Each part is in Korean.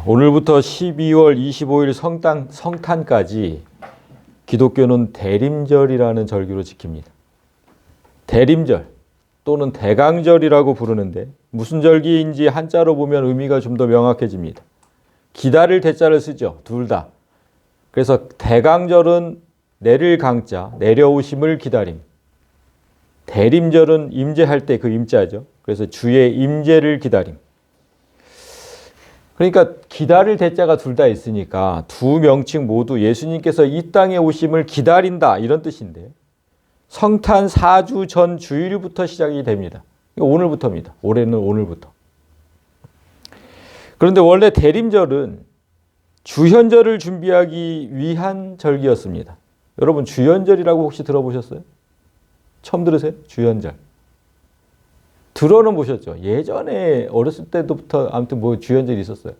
오늘부터 12월 25일 성탄까지 기독교는 대림절이라는 절기로 지킵니다. 대림절 또는 대강절이라고 부르는데 무슨 절기인지 한자로 보면 의미가 좀 더 명확해집니다. 기다릴 대자를 쓰죠. 둘 다. 그래서 대강절은 내릴 강자, 내려오심을 기다림. 대림절은 임재할 때 그 임자죠. 그래서 주의 임재를 기다림. 그러니까 기다릴 대자가 둘 다 있으니까 두 명칭 모두 예수님께서 이 땅에 오심을 기다린다 이런 뜻인데 성탄 4주 전 주일부터 시작이 됩니다. 오늘부터입니다. 올해는 오늘부터. 그런데 원래 대림절은 주현절을 준비하기 위한 절기였습니다. 여러분 주현절이라고 혹시 들어보셨어요? 처음 들으세요? 주현절. 들어는 보셨죠? 예전에 어렸을 때부터 아무튼 뭐 주현절이 있었어요.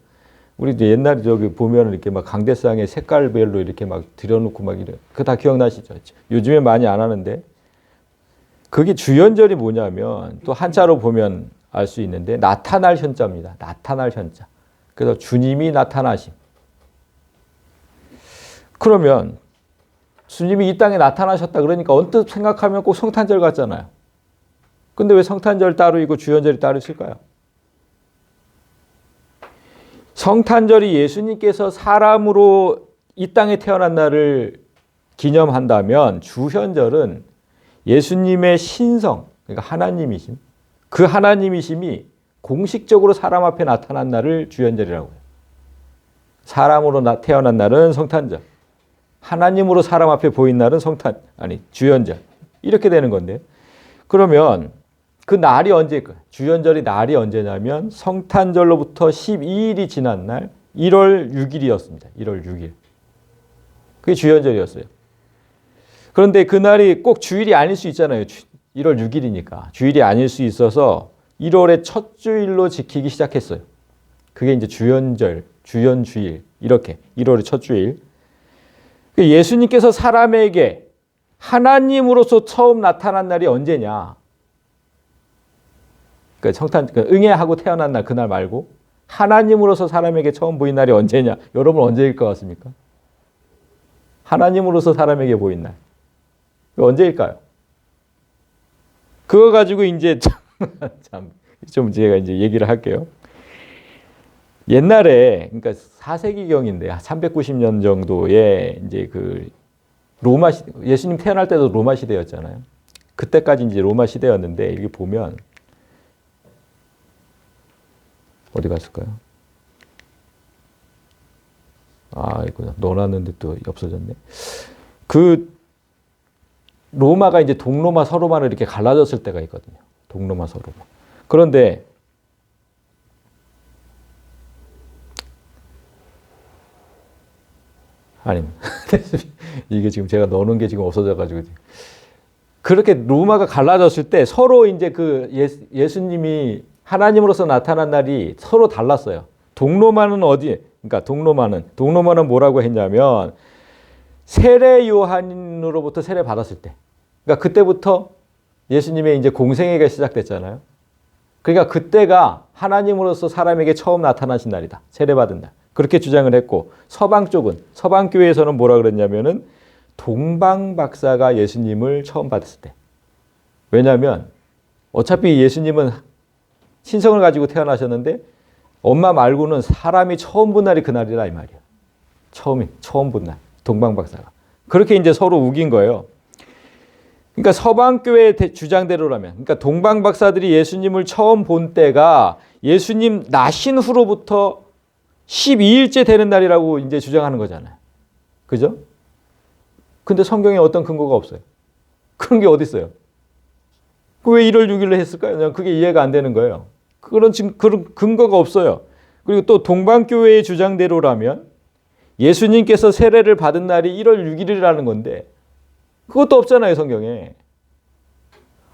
우리도 옛날에 저기 보면 이렇게 막 강대상에 색깔별로 이렇게 막 들여놓고 막 이래. 그거 다 기억나시죠? 요즘에 많이 안 하는데 그게 주현절이 뭐냐면 또 한자로 보면 알 수 있는데 나타날 현자입니다. 나타날 현자. 그래서 주님이 나타나심. 그러면 주님이 이 땅에 나타나셨다 그러니까 언뜻 생각하면 꼭 성탄절 같잖아요. 근데 왜 성탄절 따로 있고 주현절이 따로 있을까요? 성탄절이 예수님께서 사람으로 이 땅에 태어난 날을 기념한다면 주현절은 예수님의 신성, 그러니까 하나님이심, 그 하나님이심이 공식적으로 사람 앞에 나타난 날을 주현절이라고 해요. 사람으로 태어난 날은 성탄절, 하나님으로 사람 앞에 보인 날은 주현절. 이렇게 되는 건데 그러면 그 날이 언제일까요? 주현절이 날이 언제냐면 성탄절로부터 12일이 지난 날 1월 6일이었습니다. 1월 6일. 그게 주현절이었어요. 그런데 그날이 꼭 주일이 아닐 수 있잖아요. 1월 6일이니까. 주일이 아닐 수 있어서 1월의 첫 주일로 지키기 시작했어요. 그게 이제 주현절, 주현주일 이렇게 1월의 첫 주일. 예수님께서 사람에게 하나님으로서 처음 나타난 날이 언제냐? 응애하고 태어난 날 그날 말고 하나님으로서 사람에게 처음 보인 날이 언제냐? 여러분 언제일 것 같습니까? 하나님으로서 사람에게 보인 날. 언제일까요? 그거 가지고 이제 좀 제가 이제 얘기를 할게요. 옛날에 그러니까 4세기경인데 390년 정도에 이제 그 로마 시대, 예수님 태어날 때도 로마 시대였잖아요. 그때까지 이제 로마 시대였는데 이게 보면 어디 갔을까요? 이거 넣어놨는데 또 없어졌네. 그 로마가 이제 동로마 서로마로 이렇게 갈라졌을 때가 있거든요. 동로마 서로마. 그런데 이게 지금 제가 넣어놓은 게 지금 없어져가지고 그렇게 로마가 갈라졌을 때 서로 이제 그 예수님이 하나님으로서 나타난 날이 서로 달랐어요. 동로마는 그러니까 동로마는 뭐라고 했냐면 세례 요한으로부터 세례 받았을 때. 그러니까 그때부터 예수님의 이제 공생애가 시작됐잖아요. 그러니까 그때가 하나님으로서 사람에게 처음 나타나신 날이다. 세례 받은 날. 그렇게 주장을 했고 서방 교회에서는 뭐라 그랬냐면은 동방 박사가 예수님을 처음 받았을 때. 왜냐하면 어차피 예수님은 신성을 가지고 태어나셨는데 엄마 말고는 사람이 처음 본 날이 그날이라 이 말이야. 처음 본 날. 동방 박사가. 그렇게 이제 서로 우긴 거예요. 그러니까 서방 교회 주장대로라면, 그러니까 동방 박사들이 예수님을 처음 본 때가 예수님 나신 후로부터 12일째 되는 날이라고 이제 주장하는 거잖아요. 그죠? 근데 성경에 어떤 근거가 없어요. 그런 게 어디 있어요? 왜 1월 6일로 했을까요? 그게 이해가 안 되는 거예요. 그런 근거가 없어요. 그리고 또 동방교회의 주장대로라면 예수님께서 세례를 받은 날이 1월 6일이라는 건데 그것도 없잖아요, 성경에.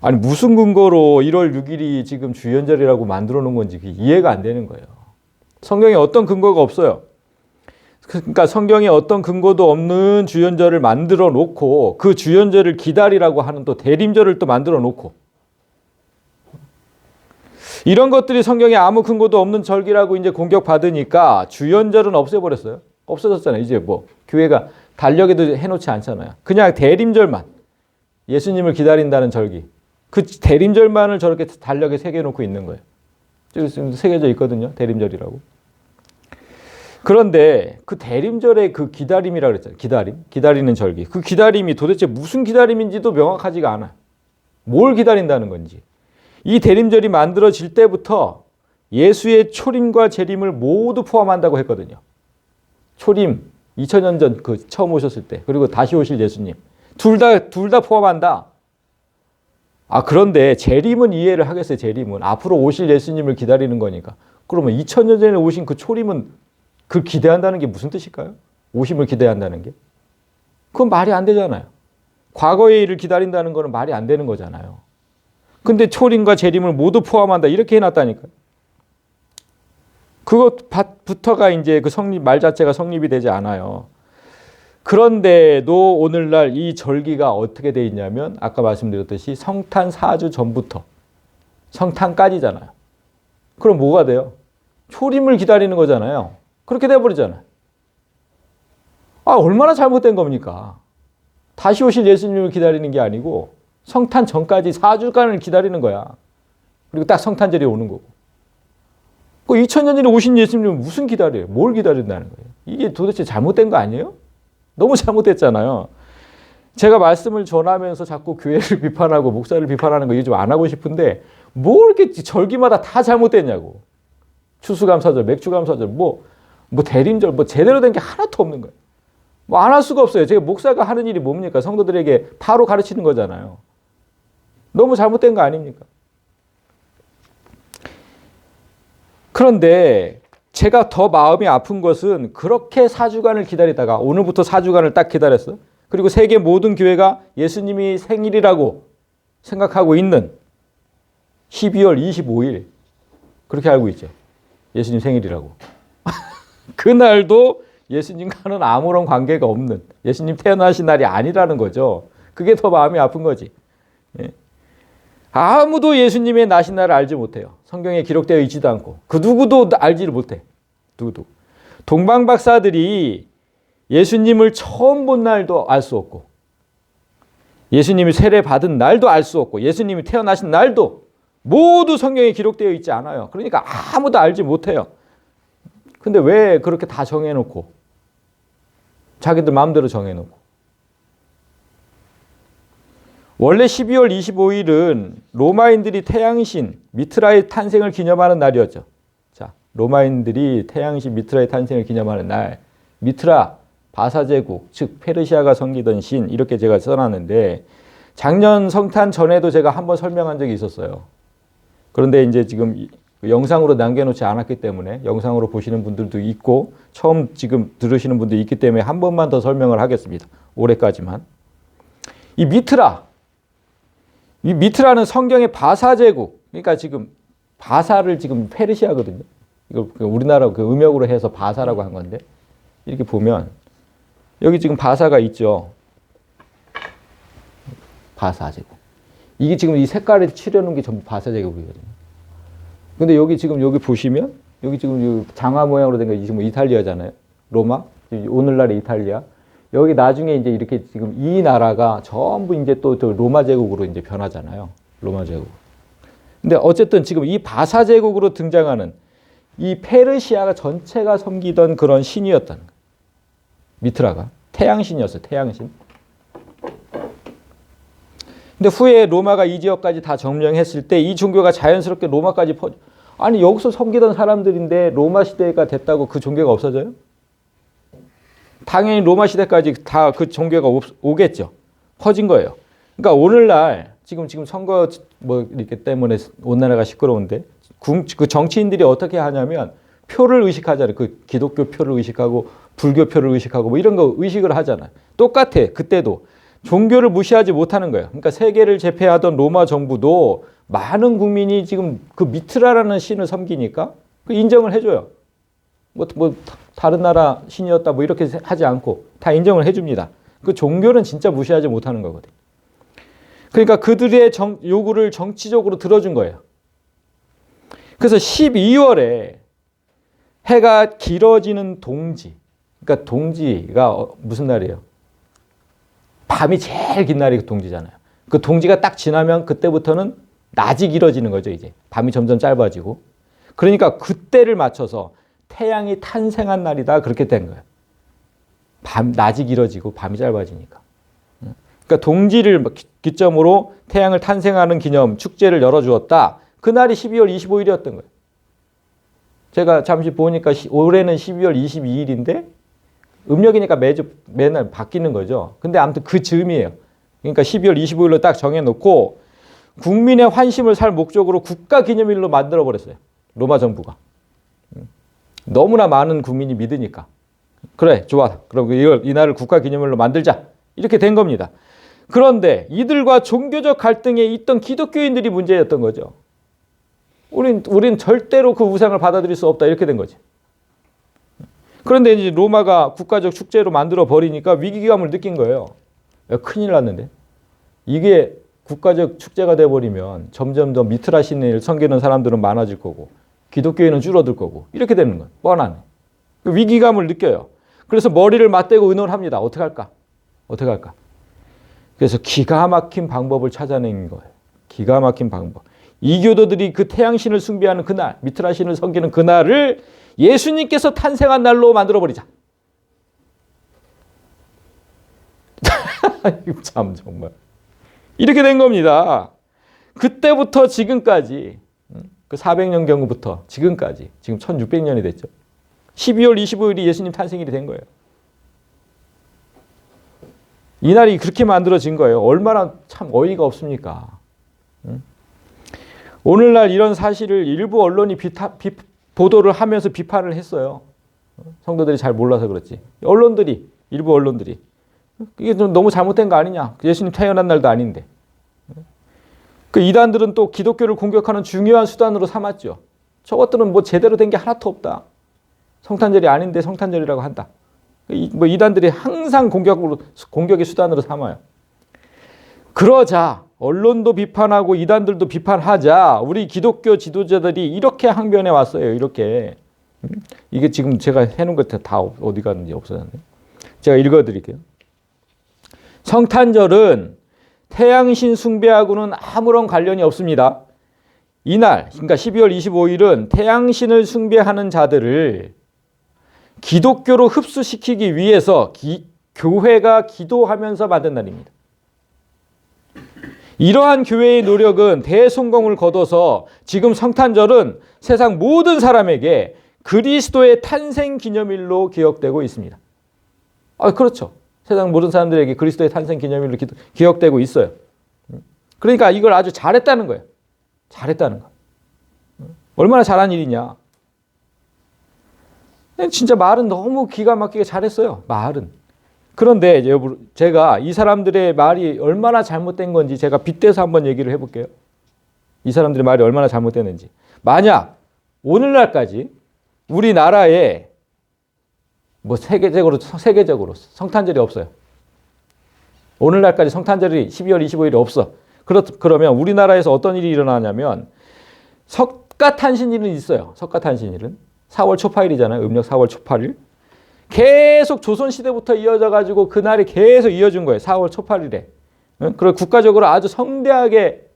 아니 무슨 근거로 1월 6일이 지금 주현절이라고 만들어 놓은 건지 이해가 안 되는 거예요. 성경에 어떤 근거가 없어요. 그러니까 성경에 어떤 근거도 없는 주현절을 만들어 놓고 그 주현절을 기다리라고 하는 또 대림절을 또 만들어 놓고 이런 것들이 성경에 아무 근거도 없는 절기라고 이제 공격받으니까 주연절은 없애버렸어요. 없어졌잖아요. 이제 뭐 교회가 달력에도 해놓지 않잖아요. 그냥 대림절만, 예수님을 기다린다는 절기, 그 대림절만을 저렇게 달력에 새겨놓고 있는 거예요. 지금 새겨져 있거든요. 대림절이라고. 그런데 그 대림절의 그 기다림이라고 그랬잖아요. 기다리는 절기. 그 기다림이 도대체 무슨 기다림인지도 명확하지가 않아요. 뭘 기다린다는 건지. 이 대림절이 만들어질 때부터 예수의 초림과 재림을 모두 포함한다고 했거든요. 초림, 2000년 전 그 처음 오셨을 때, 그리고 다시 오실 예수님. 둘 다 포함한다. 그런데 재림은 이해를 하겠어요. 재림은. 앞으로 오실 예수님을 기다리는 거니까. 그러면 2000년 전에 오신 그 초림은 그걸 기대한다는 게 무슨 뜻일까요? 오심을 기대한다는 게? 그건 말이 안 되잖아요. 과거의 일을 기다린다는 거는 말이 안 되는 거잖아요. 근데 초림과 재림을 모두 포함한다. 이렇게 해놨다니까요. 그것부터가 이제 그 말 자체가 성립이 되지 않아요. 그런데도 오늘날 이 절기가 어떻게 돼 있냐면 아까 말씀드렸듯이 성탄 4주 전부터 성탄까지잖아요. 그럼 뭐가 돼요? 초림을 기다리는 거잖아요. 그렇게 돼버리잖아요. 얼마나 잘못된 겁니까? 다시 오실 예수님을 기다리는 게 아니고 성탄 전까지 4주간을 기다리는 거야. 그리고 딱 성탄절이 오는 거고. 그 2000년 전에 오신 예수님은 무슨 기다려요? 뭘 기다린다는 거예요? 이게 도대체 잘못된 거 아니에요? 너무 잘못됐잖아요. 제가 말씀을 전하면서 자꾸 교회를 비판하고 목사를 비판하는 거 이거 좀 안 하고 싶은데 뭐 이렇게 절기마다 다 잘못됐냐고. 추수감사절, 맥주감사절, 뭐 대림절, 뭐 제대로 된 게 하나도 없는 거예요. 뭐 안 할 수가 없어요. 제가 목사가 하는 일이 뭡니까? 성도들에게 바로 가르치는 거잖아요. 너무 잘못된 거 아닙니까? 그런데 제가 더 마음이 아픈 것은 그렇게 4주간을 기다리다가 오늘부터 4주간을 딱 기다렸어. 그리고 세계 모든 교회가 예수님이 생일이라고 생각하고 있는 12월 25일 그렇게 알고 있죠. 예수님 생일이라고. 그날도 예수님과는 아무런 관계가 없는 예수님 태어나신 날이 아니라는 거죠. 그게 더 마음이 아픈 거지. 예. 아무도 예수님의 나신 날을 알지 못해요. 성경에 기록되어 있지도 않고 그 누구도 알지를 못해. 누구도. 동방 박사들이 예수님을 처음 본 날도 알 수 없고 예수님이 세례 받은 날도 알 수 없고 예수님이 태어나신 날도 모두 성경에 기록되어 있지 않아요. 그러니까 아무도 알지 못해요. 근데 왜 그렇게 다 정해놓고 자기들 마음대로 정해놓고 원래 12월 25일은 로마인들이 태양신 미트라의 탄생을 기념하는 날이었죠. 자, 로마인들이 태양신 미트라의 탄생을 기념하는 날, 미트라 바사제국, 즉 페르시아가 섬기던 신 이렇게 제가 써놨는데 작년 성탄 전에도 제가 한번 설명한 적이 있었어요. 그런데 이제 지금 영상으로 남겨놓지 않았기 때문에 영상으로 보시는 분들도 있고 처음 지금 들으시는 분도 있기 때문에 한 번만 더 설명을 하겠습니다. 올해까지만. 이 미트라는 성경의 바사제국, 그러니까 지금 바사를 지금 페르시아거든요. 이걸 우리나라 그 음역으로 해서 바사라고 한 건데 이렇게 보면 여기 지금 바사가 있죠. 바사제국. 이게 지금 이 색깔을 칠해놓은 게 전부 바사제국이거든요. 근데 여기 지금 여기 보시면 여기 지금 장화 모양으로 된 게 지금 이탈리아잖아요. 로마. 오늘날의 이탈리아. 여기 나중에 이제 이렇게 지금 이 나라가 전부 이제 또 로마 제국으로 이제 변하잖아요. 로마 제국. 근데 어쨌든 지금 이 바사 제국으로 등장하는 이 페르시아가 전체가 섬기던 그런 신이었던 거예요. 미트라가 태양신이었어요. 태양신. 근데 후에 로마가 이 지역까지 다 점령했을 때 이 종교가 자연스럽게 로마까지 아니 여기서 섬기던 사람들인데 로마 시대가 됐다고 그 종교가 없어져요? 당연히 로마 시대까지 다 그 종교가 오겠죠. 퍼진 거예요. 그러니까 오늘날 지금 선거 뭐 이렇게 때문에 온 나라가 시끄러운데 그 정치인들이 어떻게 하냐면 표를 의식하잖아요. 그 기독교 표를 의식하고 불교 표를 의식하고 뭐 이런 거 의식을 하잖아요. 똑같아. 그때도 종교를 무시하지 못하는 거예요. 그러니까 세계를 제패하던 로마 정부도 많은 국민이 지금 그 미트라라는 신을 섬기니까 인정을 해줘요. 뭐 다른 나라 신이었다 뭐 이렇게 하지 않고 다 인정을 해줍니다. 그 종교는 진짜 무시하지 못하는 거거든요. 그러니까 그들의 요구를 정치적으로 들어준 거예요. 그래서 12월에 해가 길어지는 동지. 그러니까 동지가 무슨 날이에요? 밤이 제일 긴 날이 동지잖아요. 그 동지가 딱 지나면 그때부터는 낮이 길어지는 거죠, 이제. 밤이 점점 짧아지고. 그러니까 그때를 맞춰서 태양이 탄생한 날이다. 그렇게 된 거예요. 낮이 길어지고 밤이 짧아지니까. 그러니까 동지를 기점으로 태양을 탄생하는 기념 축제를 열어주었다. 그날이 12월 25일이었던 거예요. 제가 잠시 보니까 올해는 12월 22일인데 음력이니까 매날 바뀌는 거죠. 근데 아무튼 그 즈음이에요. 그러니까 12월 25일로 딱 정해놓고 국민의 환심을 살 목적으로 국가기념일로 만들어버렸어요. 로마 정부가. 너무나 많은 국민이 믿으니까. 그래, 좋아. 그럼 이날을 국가기념일로 만들자. 이렇게 된 겁니다. 그런데 이들과 종교적 갈등에 있던 기독교인들이 문제였던 거죠. 우린 절대로 그 우상을 받아들일 수 없다. 이렇게 된 거지. 그런데 이제 로마가 국가적 축제로 만들어 버리니까 위기감을 느낀 거예요. 야, 큰일 났는데. 이게 국가적 축제가 돼 버리면 점점 더 미트라 신을 섬기는 사람들은 많아질 거고 기독교인은 줄어들 거고 이렇게 되는 거예요. 뻔하네. 위기감을 느껴요. 그래서 머리를 맞대고 의논을 합니다. 어떻게 할까? 어떻게 할까? 그래서 기가 막힌 방법을 찾아낸 거예요. 기가 막힌 방법. 이교도들이 그 태양신을 숭배하는 그날, 미트라 신을 섬기는 그날을 예수님께서 탄생한 날로 만들어버리자. 참 정말. 이렇게 된 겁니다. 그때부터 지금까지, 그 400년 경부터 지금까지, 지금 1600년이 됐죠. 12월 25일이 예수님 탄생일이 된 거예요. 이날이 그렇게 만들어진 거예요. 얼마나 참 어이가 없습니까? 오늘날 이런 사실을 일부 언론이 보도를 하면서 비판을 했어요. 성도들이 잘 몰라서 그렇지. 일부 언론들이. 이게 좀 너무 잘못된 거 아니냐. 예수님 태어난 날도 아닌데. 그 이단들은 또 기독교를 공격하는 중요한 수단으로 삼았죠. 저것들은 뭐 제대로 된 게 하나도 없다. 성탄절이 아닌데 성탄절이라고 한다. 뭐 이단들이 항상 공격의 수단으로 삼아요. 그러자 언론도 비판하고 이단들도 비판하자 우리 기독교 지도자들이 이렇게 항변해 왔어요. 이렇게. 이게 지금 제가 해놓은 것 다 어디 갔는지 없어졌네. 제가 읽어드릴게요. 성탄절은 태양신 숭배하고는 아무런 관련이 없습니다. 이날, 그러니까 12월 25일은 태양신을 숭배하는 자들을 기독교로 흡수시키기 위해서 교회가 기도하면서 만든 날입니다. 이러한 교회의 노력은 대성공을 거둬서 지금 성탄절은 세상 모든 사람에게 그리스도의 탄생 기념일로 기억되고 있습니다. 그렇죠. 세상 모든 사람들에게 그리스도의 탄생 기념일로 기억되고 있어요. 그러니까 이걸 아주 잘했다는 거예요. 잘했다는 거. 얼마나 잘한 일이냐. 진짜 말은 너무 기가 막히게 잘했어요. 말은. 그런데 제가 이 사람들의 말이 얼마나 잘못된 건지 제가 빗대서 한번 얘기를 해볼게요. 이 사람들의 말이 얼마나 잘못됐는지. 만약 오늘날까지 우리나라에 뭐 세계적으로 성탄절이 없어요. 오늘날까지 성탄절이 12월 25일이 없어. 그러면 우리나라에서 어떤 일이 일어나냐면 석가탄신일은 있어요. 석가탄신일은 4월 초 8일이잖아요. 음력 4월 초 8일. 계속 조선시대부터 이어져 가지고 그날이 계속 이어진 거예요. 4월 초 8일에. 그리고 국가적으로 아주 성대하게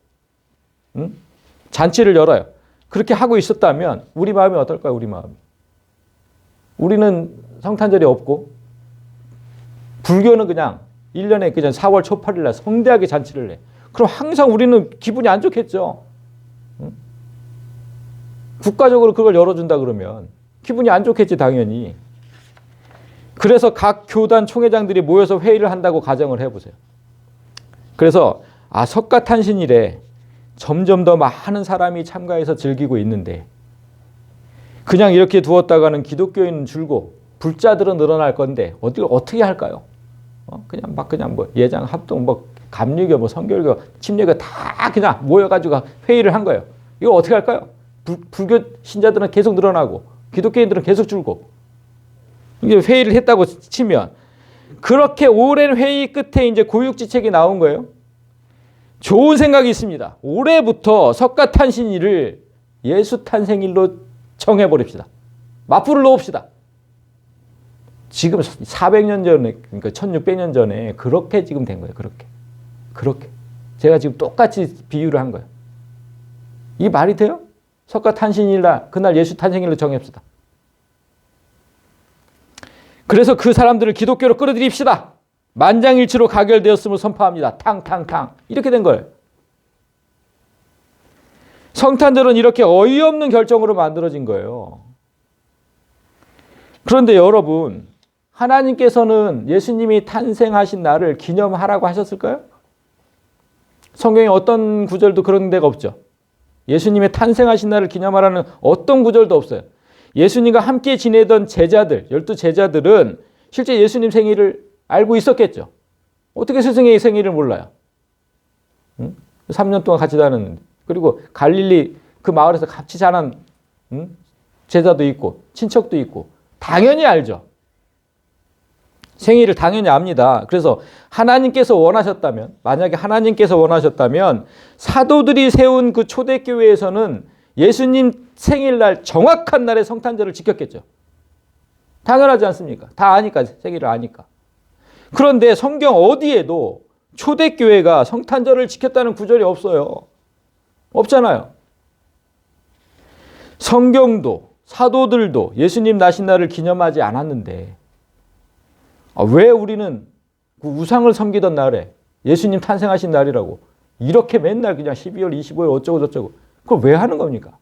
잔치를 열어요. 그렇게 하고 있었다면 우리 마음이 어떨까요? 우리 마음이. 우리는 성탄절이 없고 불교는 그냥 1년에 그냥 4월 초 8일 날 성대하게 잔치를 해. 그럼 항상 우리는 기분이 안 좋겠죠. 국가적으로 그걸 열어준다 그러면 기분이 안 좋겠지 당연히. 그래서 각 교단 총회장들이 모여서 회의를 한다고 가정을 해보세요. 그래서 석가탄신일에 점점 더 많은 사람이 참가해서 즐기고 있는데 그냥 이렇게 두었다가는 기독교인은 줄고 불자들은 늘어날 건데 어떻게 할까요? 그냥 뭐 예장 합동 뭐 감리교 뭐 성결교 침례교 다 그냥 모여가지고 회의를 한 거예요. 이거 어떻게 할까요? 불교 신자들은 계속 늘어나고 기독교인들은 계속 줄고 이게 회의를 했다고 치면 그렇게 오랜 회의 끝에 이제 고육지책이 나온 거예요. 좋은 생각이 있습니다. 올해부터 석가탄신일을 예수 탄생일로 정해버립시다. 맞불을 놓읍시다. 지금 400년 전에, 그러니까 1600년 전에 그렇게 지금 된 거예요. 그렇게. 제가 지금 똑같이 비유를 한 거예요. 이 말이 돼요? 석가탄신일날, 그날 예수 탄생일로 정합시다. 그래서 그 사람들을 기독교로 끌어들입시다. 만장일치로 가결되었음을 선포합니다. 탕탕탕. 이렇게 된 거예요. 성탄절은 이렇게 어이없는 결정으로 만들어진 거예요. 그런데 여러분, 하나님께서는 예수님이 탄생하신 날을 기념하라고 하셨을까요? 성경에 어떤 구절도 그런 데가 없죠. 예수님의 탄생하신 날을 기념하라는 어떤 구절도 없어요. 예수님과 함께 지내던 제자들, 12제자들은 실제 예수님 생일을 알고 있었겠죠. 어떻게 스승의 생일을 몰라요? 3년 동안 같이 다녔는데. 그리고 갈릴리 그 마을에서 같이 자란 제자도 있고 친척도 있고 당연히 알죠. 생일을 당연히 압니다. 그래서 하나님께서 원하셨다면, 만약에 하나님께서 원하셨다면 사도들이 세운 그 초대교회에서는 예수님 생일날 정확한 날의 성탄절을 지켰겠죠. 당연하지 않습니까? 다 아니까, 생일을 아니까. 그런데 성경 어디에도 초대교회가 성탄절을 지켰다는 구절이 없어요. 없잖아요. 성경도 사도들도 예수님 나신 날을 기념하지 않았는데 왜 우리는 그 우상을 섬기던 날에 예수님 탄생하신 날이라고 이렇게 맨날 그냥 12월 25일 어쩌고 저쩌고 그걸 왜 하는 겁니까?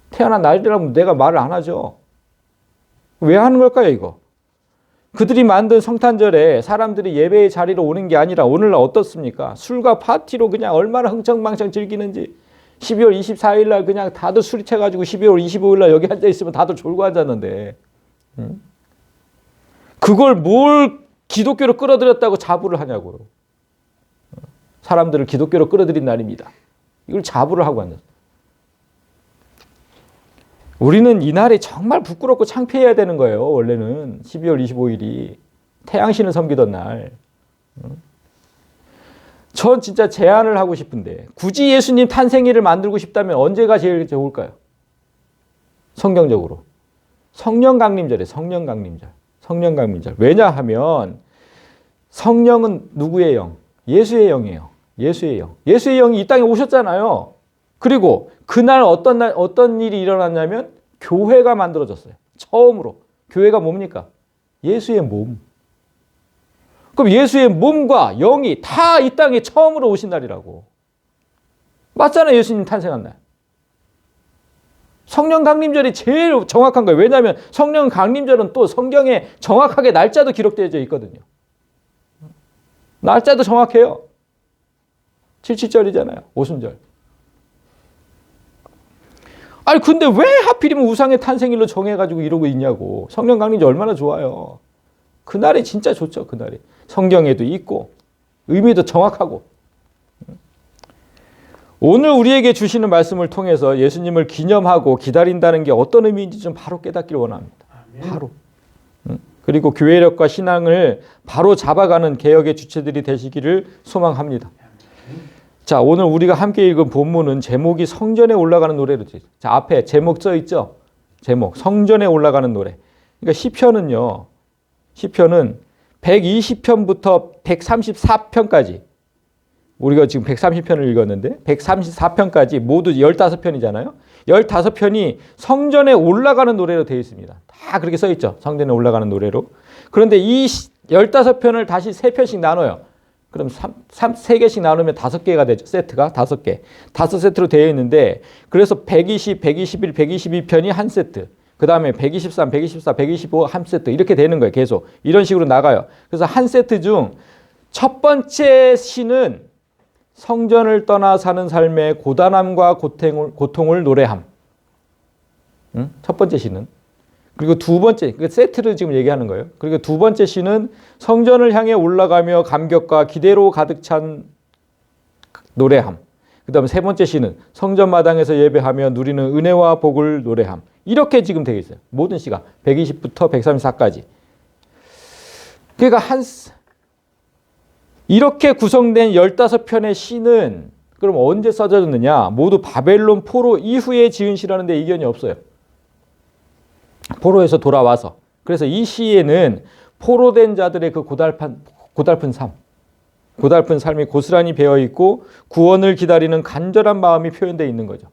태어난 날이라면 내가 말을 안 하죠. 왜 하는 걸까요, 이거? 그들이 만든 성탄절에 사람들이 예배의 자리로 오는 게 아니라 오늘날 어떻습니까? 술과 파티로 그냥 얼마나 흥청망청 즐기는지 12월 24일 날 그냥 다들 술이 채가지고 12월 25일 날 여기 앉아있으면 다들 졸고 앉았는데 그걸 뭘 기독교로 끌어들였다고 자부를 하냐고요. 사람들을 기독교로 끌어들인 날입니다. 이걸 자부를 하고 앉았어요. 우리는 이날이 정말 부끄럽고 창피해야 되는 거예요. 원래는 12월 25일이 태양신을 섬기던 날. 전 진짜 제안을 하고 싶은데 굳이 예수님 탄생일을 만들고 싶다면 언제가 제일 좋을까요? 성경적으로. 성령강림절이에요. 성령강림절. 왜냐하면 성령은 누구의 영? 예수의 영이에요. 예수의 영이 이 땅에 오셨잖아요. 그리고 그날 어떤 일이 일어났냐면 교회가 만들어졌어요. 처음으로. 교회가 뭡니까? 예수의 몸. 그럼 예수의 몸과 영이 다 이 땅에 처음으로 오신 날이라고. 맞잖아요. 예수님 탄생한 날. 성령 강림절이 제일 정확한 거예요. 왜냐하면 성령 강림절은 또 성경에 정확하게 날짜도 기록되어 있거든요. 날짜도 정확해요. 77절이잖아요. 오순절. 아니 근데 왜 하필이면 우상의 탄생일로 정해가지고 이러고 있냐고. 성령 강림절 얼마나 좋아요. 그날이 진짜 좋죠. 그날이. 성경에도 있고 의미도 정확하고. 오늘 우리에게 주시는 말씀을 통해서 예수님을 기념하고 기다린다는 게 어떤 의미인지 좀 바로 깨닫기를 원합니다. 바로. 그리고 교회력과 신앙을 바로 잡아가는 개혁의 주체들이 되시기를 소망합니다. 자, 오늘 우리가 함께 읽은 본문은 제목이 성전에 올라가는 노래로 되어 있어요. 자, 앞에 제목 써 있죠? 제목, 성전에 올라가는 노래. 그러니까 시편은 120편부터 134편까지 우리가 지금 130편을 읽었는데 134편까지 모두 15편이잖아요. 15편이 성전에 올라가는 노래로 되어 있습니다. 다 그렇게 써 있죠. 성전에 올라가는 노래로. 그런데 이 15편을 다시 3편씩 나눠요. 그럼 3개씩 나누면 5개가 되죠. 세트가 5개. 5세트로 되어 있는데 그래서 120, 121, 122편이 한 세트. 그 다음에 123, 124, 125 한 세트 이렇게 되는 거예요. 계속. 이런 식으로 나가요. 그래서 한 세트 중 첫 번째 시는 성전을 떠나 사는 삶의 고단함과 고통을 노래함. 첫 번째 시는. 그리고 두 번째, 그 세트를 지금 얘기하는 거예요. 그리고 두 번째 시는 성전을 향해 올라가며 감격과 기대로 가득 찬 노래함. 그 다음에 세 번째 시는 성전 마당에서 예배하며 누리는 은혜와 복을 노래함. 이렇게 지금 되어 있어요. 모든 시가 120부터 134까지. 그러니까 이렇게 구성된 15편의 시는 그럼 언제 써졌느냐? 모두 바벨론 포로 이후에 지은 시라는데 이견이 없어요. 포로에서 돌아와서. 그래서 이 시에는 포로된 자들의 그 고달픈 삶이 고스란히 배어 있고 구원을 기다리는 간절한 마음이 표현되어 있는 거죠.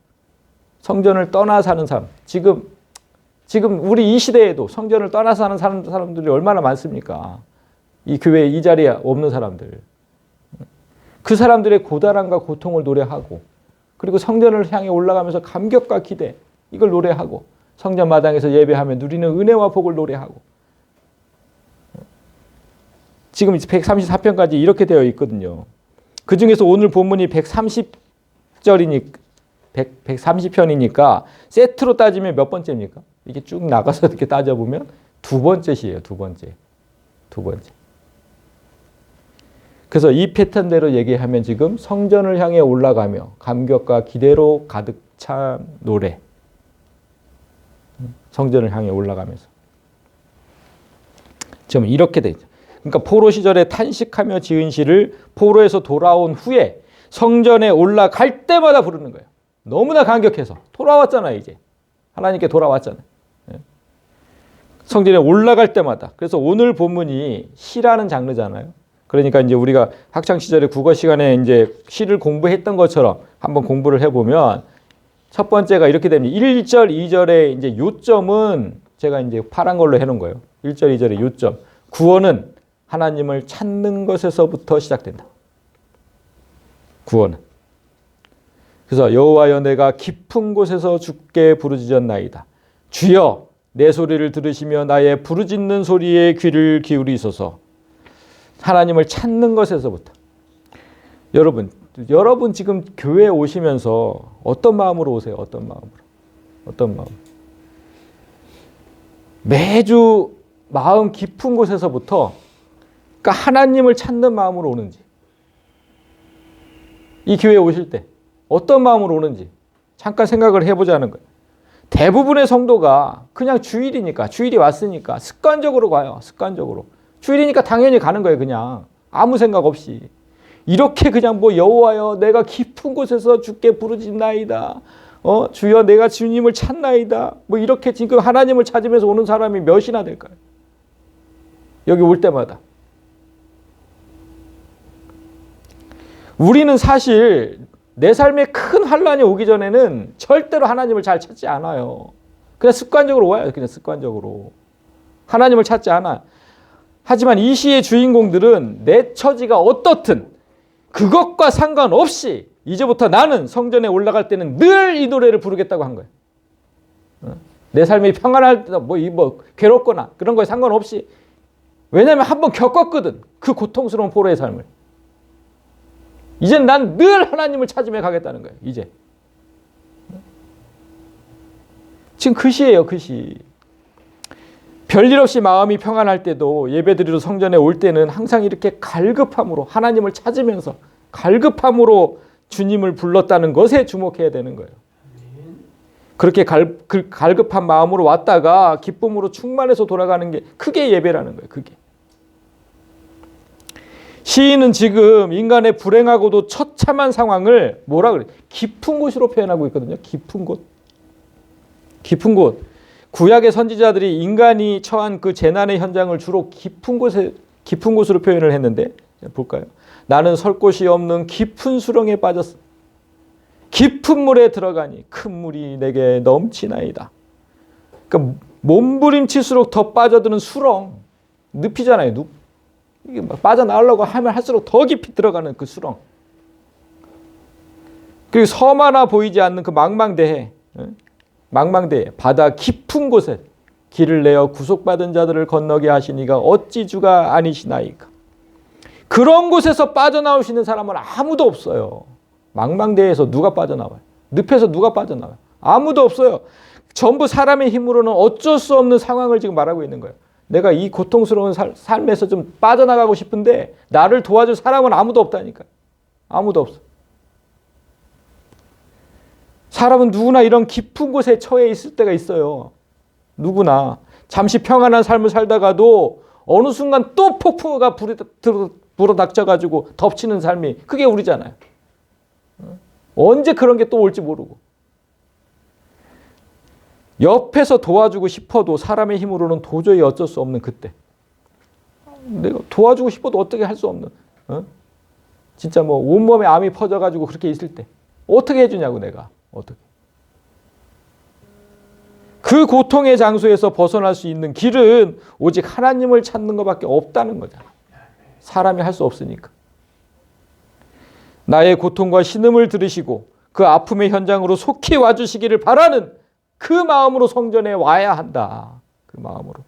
성전을 떠나 사는 삶. 지금 우리 이 시대에도 성전을 떠나 사는 사람들이 얼마나 많습니까? 이 교회에 이 자리에 없는 사람들. 그 사람들의 고달함과 고통을 노래하고, 그리고 성전을 향해 올라가면서 감격과 기대, 이걸 노래하고, 성전 마당에서 예배하며 누리는 은혜와 복을 노래하고. 지금 134편까지 이렇게 되어 있거든요. 그 중에서 오늘 본문이 130편이니까 세트로 따지면 몇 번째입니까? 이게 쭉 나가서 이렇게 따져보면 두 번째 시예요. 두 번째. 그래서 이 패턴대로 얘기하면 지금 성전을 향해 올라가며 감격과 기대로 가득 찬 노래. 성전을 향해 올라가면서. 지금 이렇게 돼 있죠. 그러니까 포로 시절에 탄식하며 지은 시를 포로에서 돌아온 후에 성전에 올라갈 때마다 부르는 거예요. 너무나 감격해서. 돌아왔잖아요, 이제. 하나님께 돌아왔잖아요. 성전에 올라갈 때마다. 그래서 오늘 본문이 시라는 장르잖아요. 그러니까 이제 우리가 학창 시절에 국어 시간에 이제 시를 공부했던 것처럼 한번 공부를 해보면 첫 번째가 이렇게 됩니다. 1절, 2절의 이제 요점은 제가 이제 파란 걸로 해놓은 거예요. 1절, 2절의 요점. 구원은 하나님을 찾는 것에서부터 시작된다. 구원은. 그래서 여호와여 내가 깊은 곳에서 주께 부르짖었나이다. 주여 내 소리를 들으시며 나의 부르짖는 소리에 귀를 기울이소서. 하나님을 찾는 것에서부터. 여러분 지금 교회에 오시면서 어떤 마음으로 오세요? 어떤 마음? 매주 마음 깊은 곳에서부터, 그러니까 하나님을 찾는 마음으로 오는지, 이 교회에 오실 때 어떤 마음으로 오는지 잠깐 생각을 해보자는 거예요. 대부분의 성도가 그냥 주일이 왔으니까 습관적으로 가요. 주일이니까 당연히 가는 거예요. 그냥 아무 생각 없이. 이렇게 그냥 뭐 여호와여 내가 깊은 곳에서 주께 부르짖나이다. 주여 내가 주님을 찾나이다. 뭐 이렇게 지금 하나님을 찾으면서 오는 사람이 몇이나 될까요? 여기 올 때마다. 우리는 사실 내 삶에 큰 환란이 오기 전에는 절대로 하나님을 잘 찾지 않아요. 그냥 습관적으로 와요. 그냥 습관적으로. 하나님을 찾지 않아요. 하지만 이 시의 주인공들은 내 처지가 어떻든 그것과 상관없이 이제부터 나는 성전에 올라갈 때는 늘 이 노래를 부르겠다고 한 거예요. 내 삶이 평안할 때 뭐 괴롭거나 그런 거에 상관없이. 왜냐하면 한번 겪었거든. 그 고통스러운 포로의 삶을. 이젠 난 늘 하나님을 찾으며 가겠다는 거예요. 이제. 지금 그 시예요. 그 시. 별일 없이 마음이 평안할 때도 예배드리러 성전에 올 때는 항상 이렇게 갈급함으로 하나님을 찾으면서 갈급함으로 주님을 불렀다는 것에 주목해야 되는 거예요. 그렇게 갈급한 마음으로 왔다가 기쁨으로 충만해서 돌아가는 게 크게 예배라는 거예요. 그게. 시인은 지금 인간의 불행하고도 처참한 상황을 뭐라 그래? 깊은 곳으로 표현하고 있거든요. 깊은 곳. 구약의 선지자들이 인간이 처한 그 재난의 현장을 주로 깊은 곳으로 표현을 했는데, 볼까요? 나는 설 곳이 없는 깊은 수렁에 빠졌어. 깊은 물에 들어가니 큰 물이 내게 넘치나이다. 그러니까 몸부림칠수록 더 빠져드는 수렁. 늪이잖아요. 늪. 이게 막 빠져나오려고 하면 할수록 더 깊이 들어가는 그 수렁. 그리고 섬 하나 보이지 않는 그 망망대해. 바다 깊은 곳에 길을 내어 구속받은 자들을 건너게 하시니가 어찌 주가 아니시나이까. 그런 곳에서 빠져나오시는 사람은 아무도 없어요. 망망대해에서 누가 빠져나와요? 늪에서 누가 빠져나와요? 아무도 없어요. 전부 사람의 힘으로는 어쩔 수 없는 상황을 지금 말하고 있는 거예요. 내가 이 고통스러운 삶에서 좀 빠져나가고 싶은데 나를 도와줄 사람은 아무도 없다니까요. 아무도 없어. 사람은 누구나 이런 깊은 곳에 처해 있을 때가 있어요. 누구나. 잠시 평안한 삶을 살다가도 어느 순간 또 폭풍우가 불어닥쳐가지고 덮치는 삶이 그게 우리잖아요. 언제 그런 게 또 올지 모르고. 옆에서 도와주고 싶어도 사람의 힘으로는 도저히 어쩔 수 없는 그때. 내가 도와주고 싶어도 어떻게 할 수 없는, 진짜 뭐 온몸에 암이 퍼져가지고 그렇게 있을 때 어떻게 해주냐고 내가. 어떻게. 그 고통의 장소에서 벗어날 수 있는 길은 오직 하나님을 찾는 것밖에 없다는 거잖아. 사람이 할 수 없으니까. 나의 고통과 신음을 들으시고 그 아픔의 현장으로 속히 와주시기를 바라는 그 마음으로 성전에 와야 한다. 그 마음으로.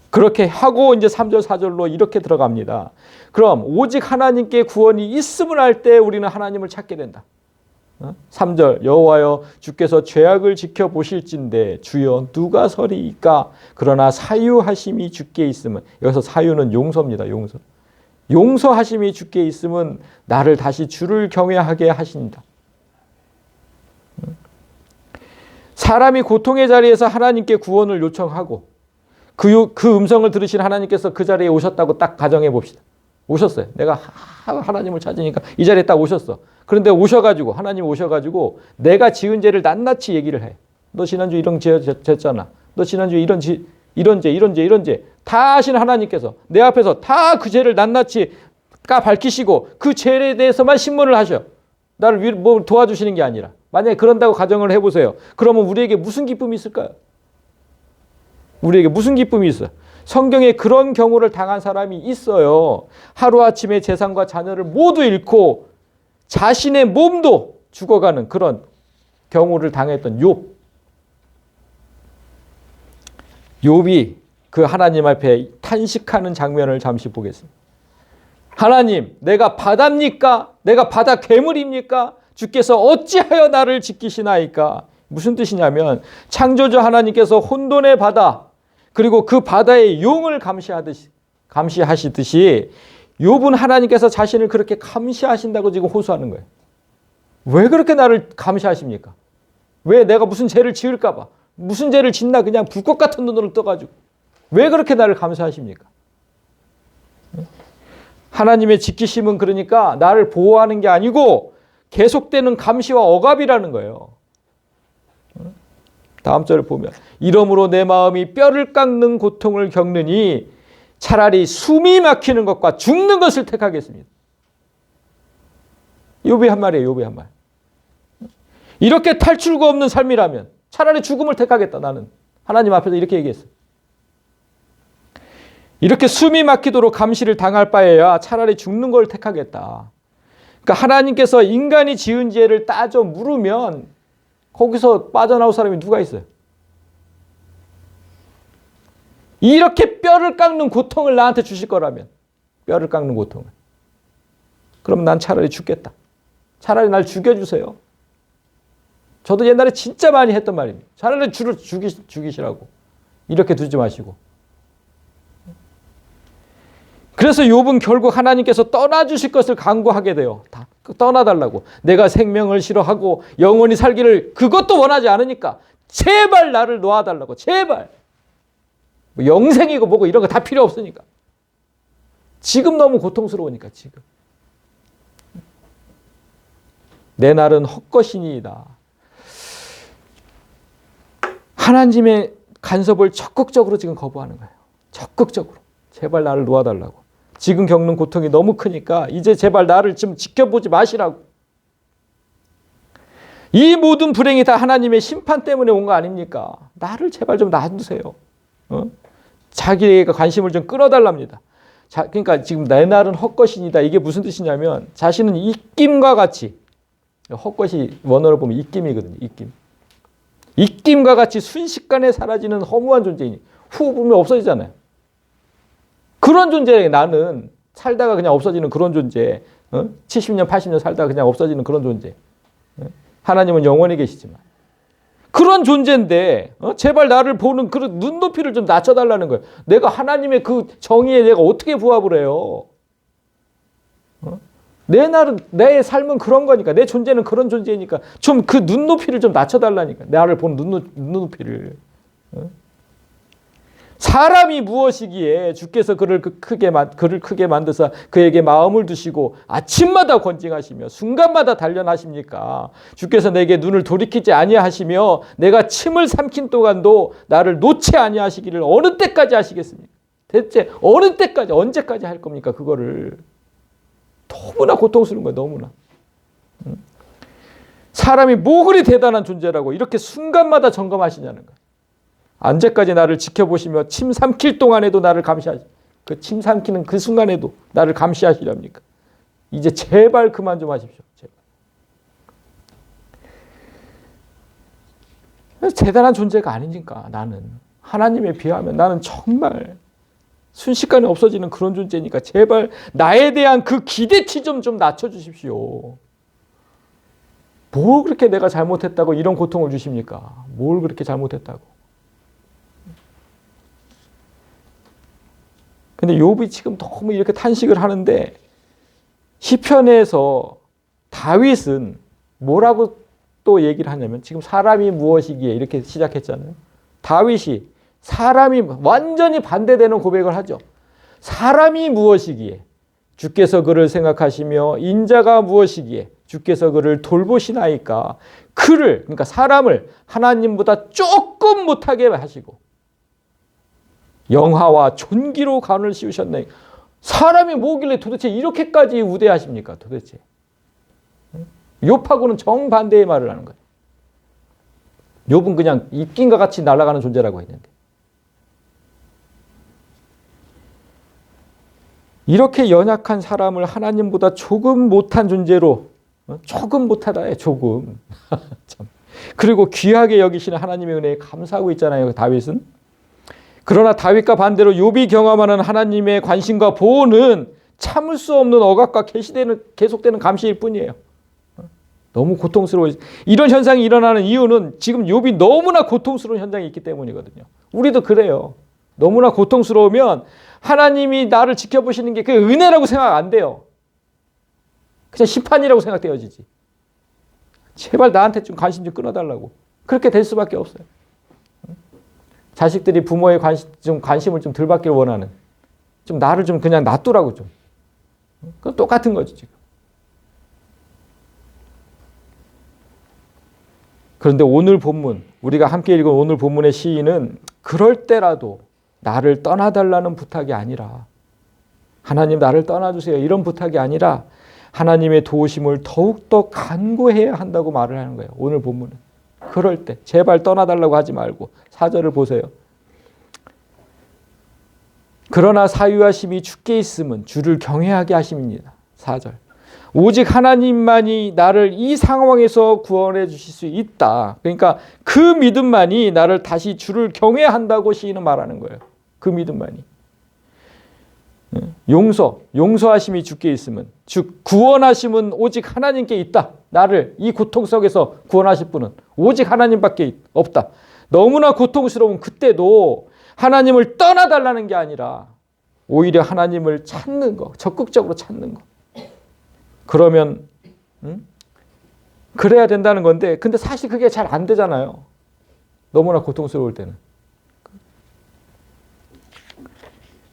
그렇게 하고 이제 3절 4절로 이렇게 들어갑니다. 그럼 오직 하나님께 구원이 있음을 알 때 우리는 하나님을 찾게 된다. 3절 여호와여 주께서 죄악을 지켜보실진데 주여 누가 서리이까. 그러나 사유하심이 주께 있음은, 여기서 사유는 용서입니다. 용서. 용서하심이 주께 있음은 나를 다시 주를 경외하게 하신다. 사람이 고통의 자리에서 하나님께 구원을 요청하고 그 음성을 들으신 하나님께서 그 자리에 오셨다고 딱 가정해 봅시다. 오셨어요. 내가 하나님을 찾으니까 이 자리에 딱 오셨어. 그런데 오셔가지고, 하나님 오셔가지고 내가 지은 죄를 낱낱이 얘기를 해. 너 지난주 이런 죄 졌잖아. 너 지난주 이런 죄 다 아시는 하나님께서 내 앞에서 다 그 죄를 낱낱이 밝히시고 그 죄에 대해서만 신문을 하셔. 나를 뭐 도와주시는 게 아니라. 만약에 그런다고 가정을 해보세요. 그러면 우리에게 무슨 기쁨이 있을까요? 우리에게 무슨 기쁨이 있어? 성경에 그런 경우를 당한 사람이 있어요. 하루아침에 재산과 자녀를 모두 잃고 자신의 몸도 죽어가는 그런 경우를 당했던 욥. 욥이 그 하나님 앞에 탄식하는 장면을 잠시 보겠습니다. 하나님, 내가 바다입니까? 내가 바다 괴물입니까? 주께서 어찌하여 나를 지키시나이까? 무슨 뜻이냐면 창조주 하나님께서 혼돈의 바다 그리고 그 바다의 용을 감시하시듯이 욥은 하나님께서 자신을 그렇게 감시하신다고 지금 호소하는 거예요. 왜 그렇게 나를 감시하십니까? 왜 내가 무슨 죄를 지을까 봐. 무슨 죄를 짓나 그냥 불꽃 같은 눈으로 떠가지고. 왜 그렇게 나를 감시하십니까? 하나님의 지키심은 그러니까 나를 보호하는 게 아니고 계속되는 감시와 억압이라는 거예요. 다음 절을 보면 이러므로 내 마음이 뼈를 깎는 고통을 겪느니 차라리 숨이 막히는 것과 죽는 것을 택하겠습니다. 욥이 한 말이에요. 욥이 한 말. 이렇게 탈출구 없는 삶이라면 차라리 죽음을 택하겠다. 나는 하나님 앞에서 이렇게 얘기했어요. 이렇게 숨이 막히도록 감시를 당할 바에야 차라리 죽는 걸 택하겠다. 그러니까 하나님께서 인간이 지은 죄를 따져 물으면 거기서 빠져나올 사람이 누가 있어요? 이렇게 뼈를 깎는 고통을 나한테 주실 거라면, 뼈를 깎는 고통을, 그럼 난 차라리 죽겠다. 차라리 날 죽여주세요. 저도 옛날에 진짜 많이 했던 말입니다. 차라리 주를 죽이시라고. 이렇게 두지 마시고. 그래서 욥은 결국 하나님께서 떠나주실 것을 간구하게 돼요. 다 떠나달라고. 내가 생명을 싫어하고 영원히 살기를 그것도 원하지 않으니까 제발 나를 놓아달라고. 제발. 뭐 영생이고 뭐고 이런 거 다 필요 없으니까. 지금 너무 고통스러우니까 지금. 내 날은 헛것이니이다. 하나님의 간섭을 적극적으로 지금 거부하는 거예요. 적극적으로. 제발 나를 놓아달라고. 지금 겪는 고통이 너무 크니까 이제 제발 나를 좀 지켜보지 마시라고. 이 모든 불행이 다 하나님의 심판 때문에 온 거 아닙니까? 나를 제발 좀 놔두세요. 자기에게 관심을 좀 끌어달랍니다. 그러니까 지금 내 날은 헛것이니다. 이게 무슨 뜻이냐면 자신은 입김과 같이, 헛것이 원어로 보면 입김이거든요. 입김. 입김과 같이 순식간에 사라지는 허무한 존재이니 후 보면 없어지잖아요. 그런 존재에 나는 살다가 그냥 없어지는 그런 존재. 70년, 80년 살다가 그냥 없어지는 그런 존재. 하나님은 영원히 계시지만. 그런 존재인데 제발 나를 보는 그런 눈높이를 좀 낮춰달라는 거예요. 내가 하나님의 그 정의에 내가 어떻게 부합을 해요? 내 삶은 그런 거니까. 내 존재는 그런 존재니까 좀 그 눈높이를 좀 낮춰달라니까. 나를 보는 눈높이를. 사람이 무엇이기에 주께서 그를 크게 만드사 그에게 마음을 두시고 아침마다 권징하시며 순간마다 단련하십니까? 주께서 내게 눈을 돌이키지 아니하시며 내가 침을 삼킨 동안도 나를 놓지 아니하시기를 어느 때까지 하시겠습니까? 대체 어느 때까지, 언제까지 할 겁니까? 그거를. 너무나 고통스러운 거예요. 너무나. 사람이 뭐 그리 대단한 존재라고 이렇게 순간마다 점검하시냐는 거예요. 언제까지 나를 지켜보시며 침 삼킬 동안에도 나를 감시하시, 그 침 삼키는 그 순간에도 나를 감시하시렵니까? 이제 제발 그만 좀 하십시오. 제발. 대단한 존재가 아니니까 나는. 하나님에 비하면 나는 정말 순식간에 없어지는 그런 존재니까 제발 나에 대한 그 기대치 좀 낮춰주십시오. 뭘 그렇게 내가 잘못했다고 이런 고통을 주십니까? 뭘 그렇게 잘못했다고. 근데 욥이 지금 너무 이렇게 탄식을 하는데 시편에서 다윗은 뭐라고 또 얘기를 하냐면 지금 사람이 무엇이기에 이렇게 시작했잖아요. 다윗이 사람이 완전히 반대되는 고백을 하죠. 사람이 무엇이기에 주께서 그를 생각하시며 인자가 무엇이기에 주께서 그를 돌보시나이까. 그를, 그러니까 사람을 하나님보다 조금 못하게 하시고 영화와 존귀로 간을 씌우셨네. 사람이 뭐길래 도대체 이렇게까지 우대하십니까? 도대체. 욥하고는 정반대의 말을 하는 거예요. 욥은 그냥 입김과 같이 날아가는 존재라고 했는데. 이렇게 연약한 사람을 하나님보다 조금 못한 존재로, 조금 못하다에 조금. 참. 그리고 귀하게 여기시는 하나님의 은혜에 감사하고 있잖아요. 다윗은. 그러나 다윗과 반대로 욥이 경험하는 하나님의 관심과 보호는 참을 수 없는 억압과 계속되는 감시일 뿐이에요. 너무 고통스러워요. 이런 현상이 일어나는 이유는 지금 욥이 너무나 고통스러운 현장이 있기 때문이거든요. 우리도 그래요. 너무나 고통스러우면 하나님이 나를 지켜보시는 게 그게 은혜라고 생각 안 돼요. 그냥 심판이라고 생각되어지지. 제발 나한테 좀 관심 좀 끊어달라고. 그렇게 될 수밖에 없어요. 자식들이 부모의 관심을 좀 덜 받기를 원하는. 좀 나를 좀 그냥 놔두라고 좀. 그건 똑같은 거지 지금. 그런데 오늘 본문, 우리가 함께 읽은 오늘 본문의 시인은 그럴 때라도 나를 떠나달라는 부탁이 아니라 하나님 나를 떠나주세요 이런 부탁이 아니라 하나님의 도우심을 더욱더 간구해야 한다고 말을 하는 거예요. 오늘 본문은. 그럴 때 제발 떠나달라고 하지 말고 4절을 보세요. 그러나 사유하심이 주께 있음은 주를 경외하게 하심입니다. 4절. 오직 하나님만이 나를 이 상황에서 구원해 주실 수 있다. 그러니까 그 믿음만이 나를 다시 주를 경외한다고 시인은 말하는 거예요. 그 믿음만이. 용서하심이 주께 있으면, 즉 구원하심은 오직 하나님께 있다. 나를 이 고통 속에서 구원하실 분은 오직 하나님밖에 없다. 너무나 고통스러운 그때도 하나님을 떠나달라는 게 아니라 오히려 하나님을 찾는 거, 적극적으로 찾는 거. 그러면 그래야 된다는 건데 근데 사실 그게 잘 안 되잖아요. 너무나 고통스러울 때는.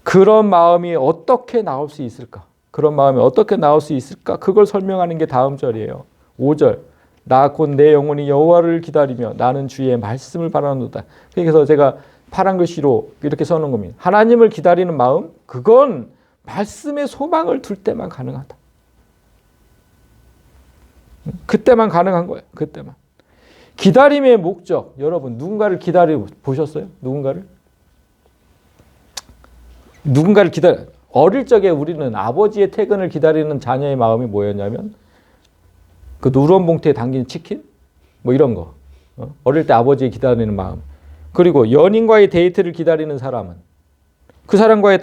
그런 마음이 어떻게 나올 수 있을까? 그런 마음이 어떻게 나올 수 있을까? 그걸 설명하는 게 다음 절이에요. 5절. 나 곧 내 영혼이 여호와를 기다리며 나는 주의 말씀을 바라노다. 그래서 제가 파란 글씨로 이렇게 써놓은 겁니다. 하나님을 기다리는 마음, 그건 말씀의 소망을 둘 때만 가능하다. 그때만 가능한 거예요. 그때만. 기다림의 목적, 여러분 누군가를 기다려 보셨어요? 누군가를 기다려. 어릴 적에 우리는 아버지의 퇴근을 기다리는 자녀의 마음이 뭐였냐면 그 누런 봉투에 담긴 치킨? 뭐 이런 거. 어릴 때 아버지의 기다리는 마음. 그리고 연인과의 데이트를 기다리는 사람은 그 사람과의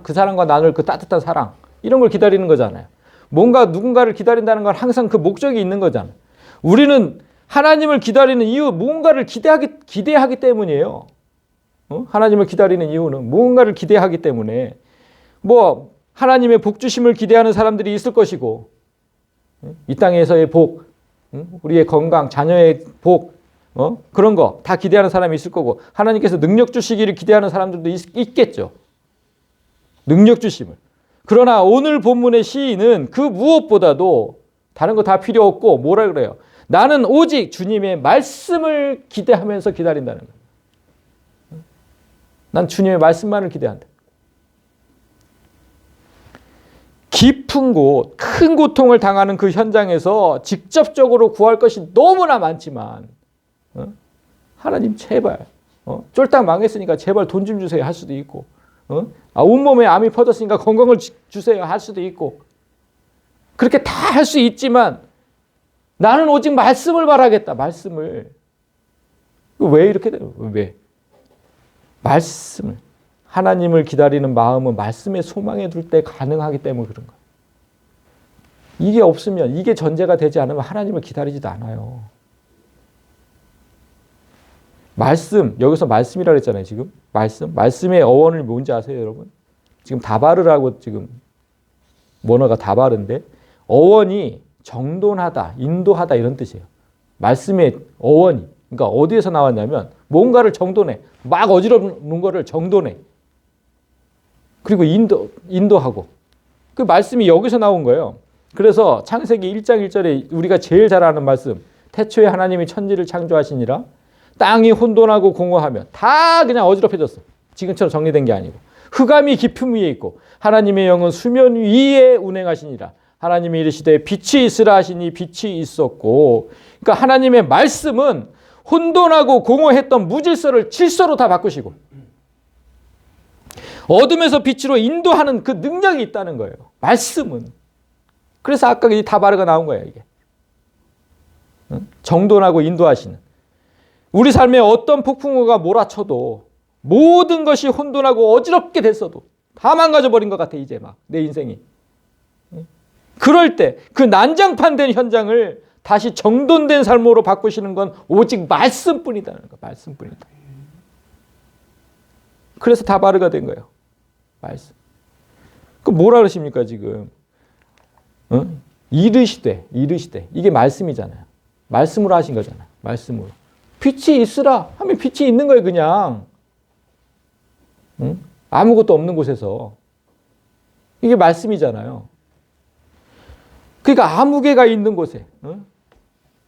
그 사람과 나눌 그 따뜻한 사랑. 이런 걸 기다리는 거잖아요. 뭔가 누군가를 기다린다는 건 항상 그 목적이 있는 거잖아요. 우리는 하나님을 기다리는 이유, 뭔가를 기대하기 때문이에요. 하나님을 기다리는 이유는 무언가를 기대하기 때문에 뭐 하나님의 복 주심을 기대하는 사람들이 있을 것이고 이 땅에서의 복, 우리의 건강, 자녀의 복, 그런 거 다 기대하는 사람이 있을 거고 하나님께서 능력 주시기를 기대하는 사람들도 있겠죠. 능력 주심을. 그러나 오늘 본문의 시인은 그 무엇보다도 다른 거 다 필요 없고 뭐라 그래요? 나는 오직 주님의 말씀을 기대하면서 기다린다는 거예요. 난 주님의 말씀만을 기대한다. 깊은 곳, 큰 고통을 당하는 그 현장에서 직접적으로 구할 것이 너무나 많지만 하나님 제발 쫄딱 망했으니까 제발 돈 좀 주세요 할 수도 있고 온몸에 암이 퍼졌으니까 건강을 주세요 할 수도 있고 그렇게 다 할 수 있지만 나는 오직 말씀을 바라겠다. 말씀을. 왜 이렇게 돼요? 왜? 말씀을. 하나님을 기다리는 마음은 말씀에 소망에 둘 때 가능하기 때문에 그런 거예요. 이게 없으면 이게 전제가 되지 않으면 하나님을 기다리지도 않아요. 말씀, 여기서 말씀이라고 했잖아요, 지금. 말씀. 말씀의 어원을 뭔지 아세요, 여러분? 지금 다바르라고 지금 원어가 다바르인데 어원이 정돈하다, 인도하다 이런 뜻이에요. 말씀의 어원이. 그러니까 어디에서 나왔냐면 뭔가를 정돈해. 막 어지럽는 거를 정돈해. 그리고 인도하고. 그 말씀이 여기서 나온 거예요. 그래서 창세기 1장 1절에 우리가 제일 잘 아는 말씀. 태초에 하나님이 천지를 창조하시니라. 땅이 혼돈하고 공허하면 다 그냥 어지럽혀졌어. 지금처럼 정리된 게 아니고. 흑암이 깊음 위에 있고 하나님의 영은 수면 위에 운행하시니라. 하나님이 이르시되 빛이 있으라 하시니 빛이 있었고. 그러니까 하나님의 말씀은 혼돈하고 공허했던 무질서를 질서로 다 바꾸시고 어둠에서 빛으로 인도하는 그 능력이 있다는 거예요. 말씀은. 그래서 아까 이 다바르가 나온 거예요. 이게. 정돈하고 인도하시는. 우리 삶에 어떤 폭풍우가 몰아쳐도 모든 것이 혼돈하고 어지럽게 됐어도 다 망가져버린 것 같아 이제 막 내 인생이. 그럴 때 그 난장판된 현장을 다시 정돈된 삶으로 바꾸시는 건 오직 말씀뿐이다는 거. 말씀뿐이다. 그래서 다바르가 된 거예요. 말씀. 그 뭐라 그러십니까 지금? 이르시되 이게 말씀이잖아요. 말씀으로 하신 거잖아요. 말씀으로. 빛이 있으라 하면 빛이 있는 거예요 그냥. 아무것도 없는 곳에서. 이게 말씀이잖아요. 그러니까 아무개가 있는 곳에,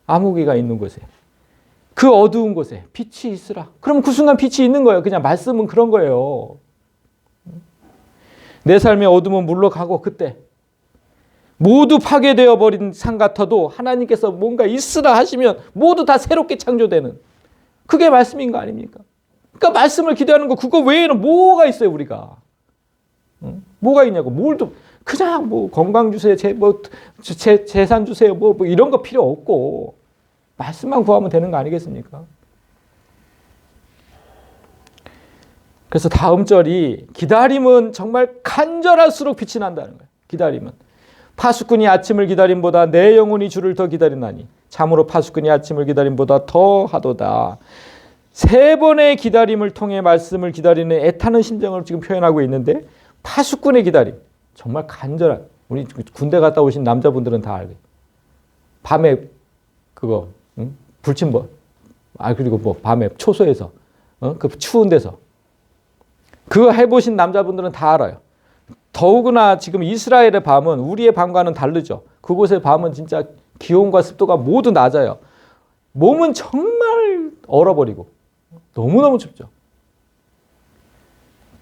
아무개가 있는 곳에, 그 어두운 곳에 빛이 있으라. 그럼 그 순간 빛이 있는 거예요. 그냥 말씀은 그런 거예요. 내 삶의 어둠은 물러가고 그때 모두 파괴되어 버린 산 같아도 하나님께서 뭔가 있으라 하시면 모두 다 새롭게 창조되는 그게 말씀인 거 아닙니까? 그러니까 말씀을 기대하는 거 그거 외에는 뭐가 있어요 우리가? 뭐가 있냐고. 뭘 좀 그냥 뭐 건강 주세요, 재산 주세요, 뭐 이런 거 필요 없고 말씀만 구하면 되는 거 아니겠습니까? 그래서 다음 절이 기다림은 정말 간절할수록 빛이 난다는 거예요. 기다림은 파수꾼이 아침을 기다림보다 내 영혼이 주를 더 기다리나니 참으로 파수꾼이 아침을 기다림보다 더 하도다. 3번의 기다림을 통해 말씀을 기다리는 애타는 심정을 지금 표현하고 있는데 파수꾼의 기다림. 정말 간절한. 우리 군대 갔다 오신 남자분들은 다 알겠죠. 밤에 그거 불침번. 그리고 뭐 밤에 초소에서 그 추운 데서 그거 해보신 남자분들은 다 알아요. 더욱이나 지금 이스라엘의 밤은 우리의 밤과는 다르죠. 그곳의 밤은 진짜 기온과 습도가 모두 낮아요. 몸은 정말 얼어버리고 너무너무 춥죠.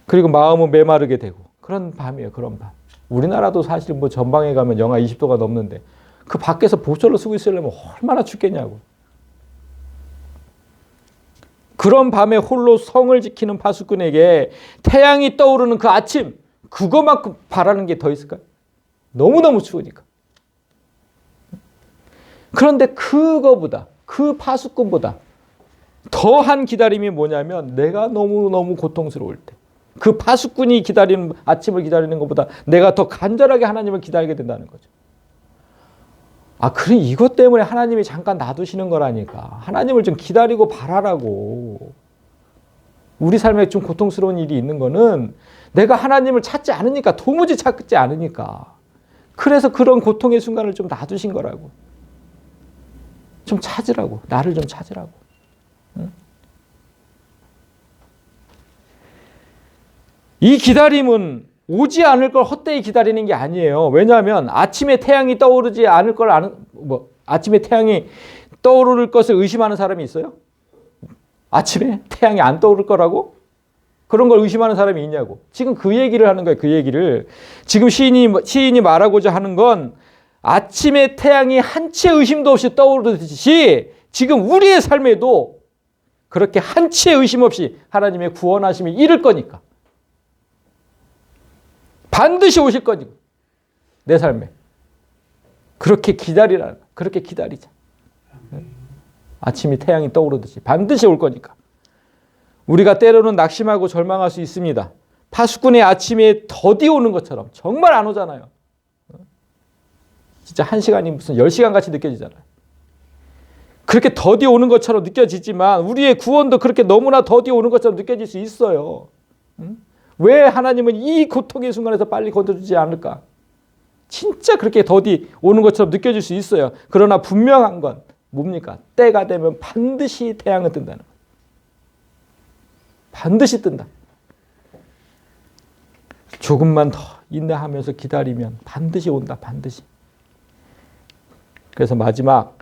그리고 마음은 메마르게 되고 그런 밤이에요. 그런 밤. 우리나라도 사실 뭐 전방에 가면 영하 20도가 넘는데 그 밖에서 보철로 쓰고 있으려면 얼마나 춥겠냐고. 그런 밤에 홀로 성을 지키는 파수꾼에게 태양이 떠오르는 그 아침 그거만큼 바라는 게 더 있을까요? 너무너무 추우니까. 그런데 그거보다 그 파수꾼보다 더한 기다림이 뭐냐면 내가 너무너무 고통스러울 때 그 파수꾼이 기다리는 아침을 기다리는 것보다 내가 더 간절하게 하나님을 기다리게 된다는 거죠. 그래 이것 때문에 하나님이 잠깐 놔두시는 거라니까. 하나님을 좀 기다리고 바라라고. 우리 삶에 좀 고통스러운 일이 있는 거는 내가 하나님을 찾지 않으니까, 도무지 찾지 않으니까. 그래서 그런 고통의 순간을 좀 놔두신 거라고. 좀 찾으라고. 나를 좀 찾으라고. 이 기다림은 오지 않을 걸 헛되이 기다리는 게 아니에요. 왜냐하면 아침에 태양이 떠오르지 않을 걸 아침에 태양이 떠오를 것을 의심하는 사람이 있어요? 아침에 태양이 안 떠오를 거라고? 그런 걸 의심하는 사람이 있냐고. 지금 그 얘기를 하는 거예요. 그 얘기를. 지금 시인이 말하고자 하는 건 아침에 태양이 한치의 의심도 없이 떠오르듯이 지금 우리의 삶에도 그렇게 한치의 의심 없이 하나님의 구원하심이 이를 거니까. 반드시 오실 거니까. 내 삶에. 그렇게 기다리라. 그렇게 기다리자. 아침이 태양이 떠오르듯이 반드시 올 거니까. 우리가 때로는 낙심하고 절망할 수 있습니다. 파수꾼의 아침에 더디 오는 것처럼 정말 안 오잖아요. 진짜 1시간이 무슨 10시간 같이 느껴지잖아요. 그렇게 더디 오는 것처럼 느껴지지만 우리의 구원도 그렇게 너무나 더디 오는 것처럼 느껴질 수 있어요. 왜 하나님은 이 고통의 순간에서 빨리 건져주지 않을까? 진짜 그렇게 더디 오는 것처럼 느껴질 수 있어요. 그러나 분명한 건 뭡니까? 때가 되면 반드시 태양은 뜬다는 거예요. 반드시 뜬다. 조금만 더 인내하면서 기다리면 반드시 온다. 반드시. 그래서 마지막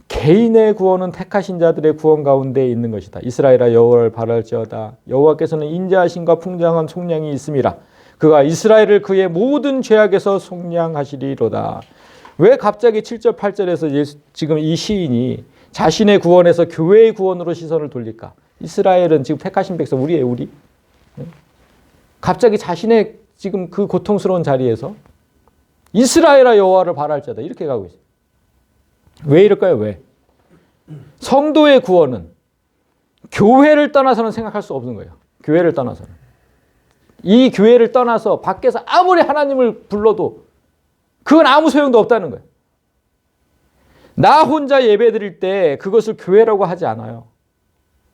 개인의 구원은 택하신 자들의 구원 가운데 있는 것이다. 이스라엘아 여호와를 바랄지어다. 여호와께서는 인자하심과 풍성한 속량이 있음이라. 그가 이스라엘을 그의 모든 죄악에서 속량하시리로다. 왜 갑자기 7절 8절에서 지금 이 시인이 자신의 구원에서 교회의 구원으로 시선을 돌릴까? 이스라엘은 지금 택하신 백성 우리예요. 우리. 갑자기 자신의 지금 그 고통스러운 자리에서 이스라엘아 여호와를 바랄지어다 이렇게 가고 있어요. 왜 이럴까요? 왜? 성도의 구원은 교회를 떠나서는 생각할 수 없는 거예요. 교회를 떠나서는. 이 교회를 떠나서 밖에서 아무리 하나님을 불러도 그건 아무 소용도 없다는 거예요. 나 혼자 예배 드릴 때 그것을 교회라고 하지 않아요.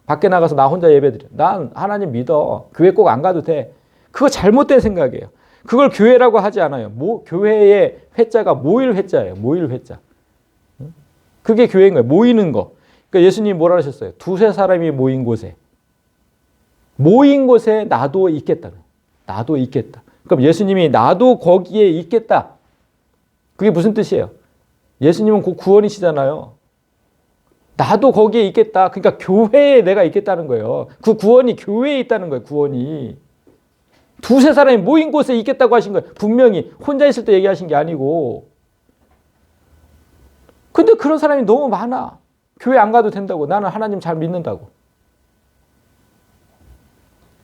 밖에 나가서 나 혼자 예배 드려. 난 하나님 믿어. 교회 꼭 안 가도 돼. 그거 잘못된 생각이에요. 그걸 교회라고 하지 않아요. 교회의 회자가 모일 회자예요. 모일 회자. 그게 교회인 거예요. 모이는 거. 그러니까 예수님이 뭐라 하셨어요? 두세 사람이 모인 곳에 나도 있겠다. 나도 있겠다. 그럼 예수님이 나도 거기에 있겠다. 그게 무슨 뜻이에요? 예수님은 곧 구원이시잖아요. 나도 거기에 있겠다. 그러니까 교회에 내가 있겠다는 거예요. 그 구원이 교회에 있다는 거예요. 구원이. 두세 사람이 모인 곳에 있겠다고 하신 거예요. 분명히 혼자 있을 때 얘기하신 게 아니고. 근데 그런 사람이 너무 많아. 교회 안 가도 된다고. 나는 하나님 잘 믿는다고.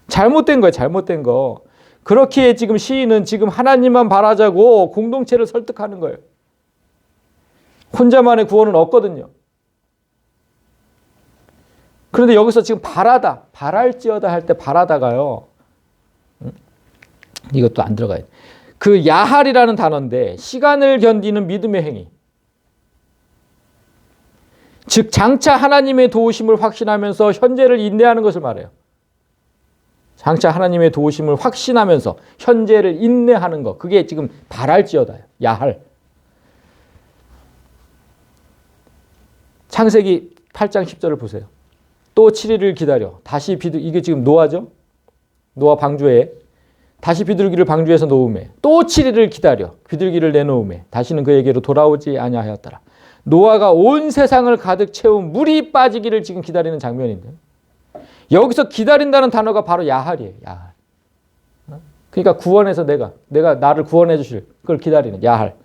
잘못된 거예요. 잘못된 거. 그렇기에 지금 시인은 지금 하나님만 바라자고 공동체를 설득하는 거예요. 혼자만의 구원은 없거든요. 그런데 여기서 지금 바랄지어다 할 때 바라다가요. 이것도 안 들어가요. 그 야할이라는 단어인데 시간을 견디는 믿음의 행위. 즉 장차 하나님의 도우심을 확신하면서 현재를 인내하는 것을 말해요. 장차 하나님의 도우심을 확신하면서 현재를 인내하는 것. 그게 지금 바랄지어다예요. 야할. 창세기 8장 10절을 보세요. 또 7일을 기다려. 다시 이게 지금 노아죠? 노아 방주에 다시 비둘기를 방주에서 놓음에 또 7일을 기다려 비둘기를 내놓음에 다시는 그에게로 돌아오지 아니하였더라. 노아가 온 세상을 가득 채운 물이 빠지기를 지금 기다리는 장면인데 여기서 기다린다는 단어가 바로 야할이에요. 야할. 그러니까 구원해서 내가 나를 구원해 주실 그걸 기다리는 야할.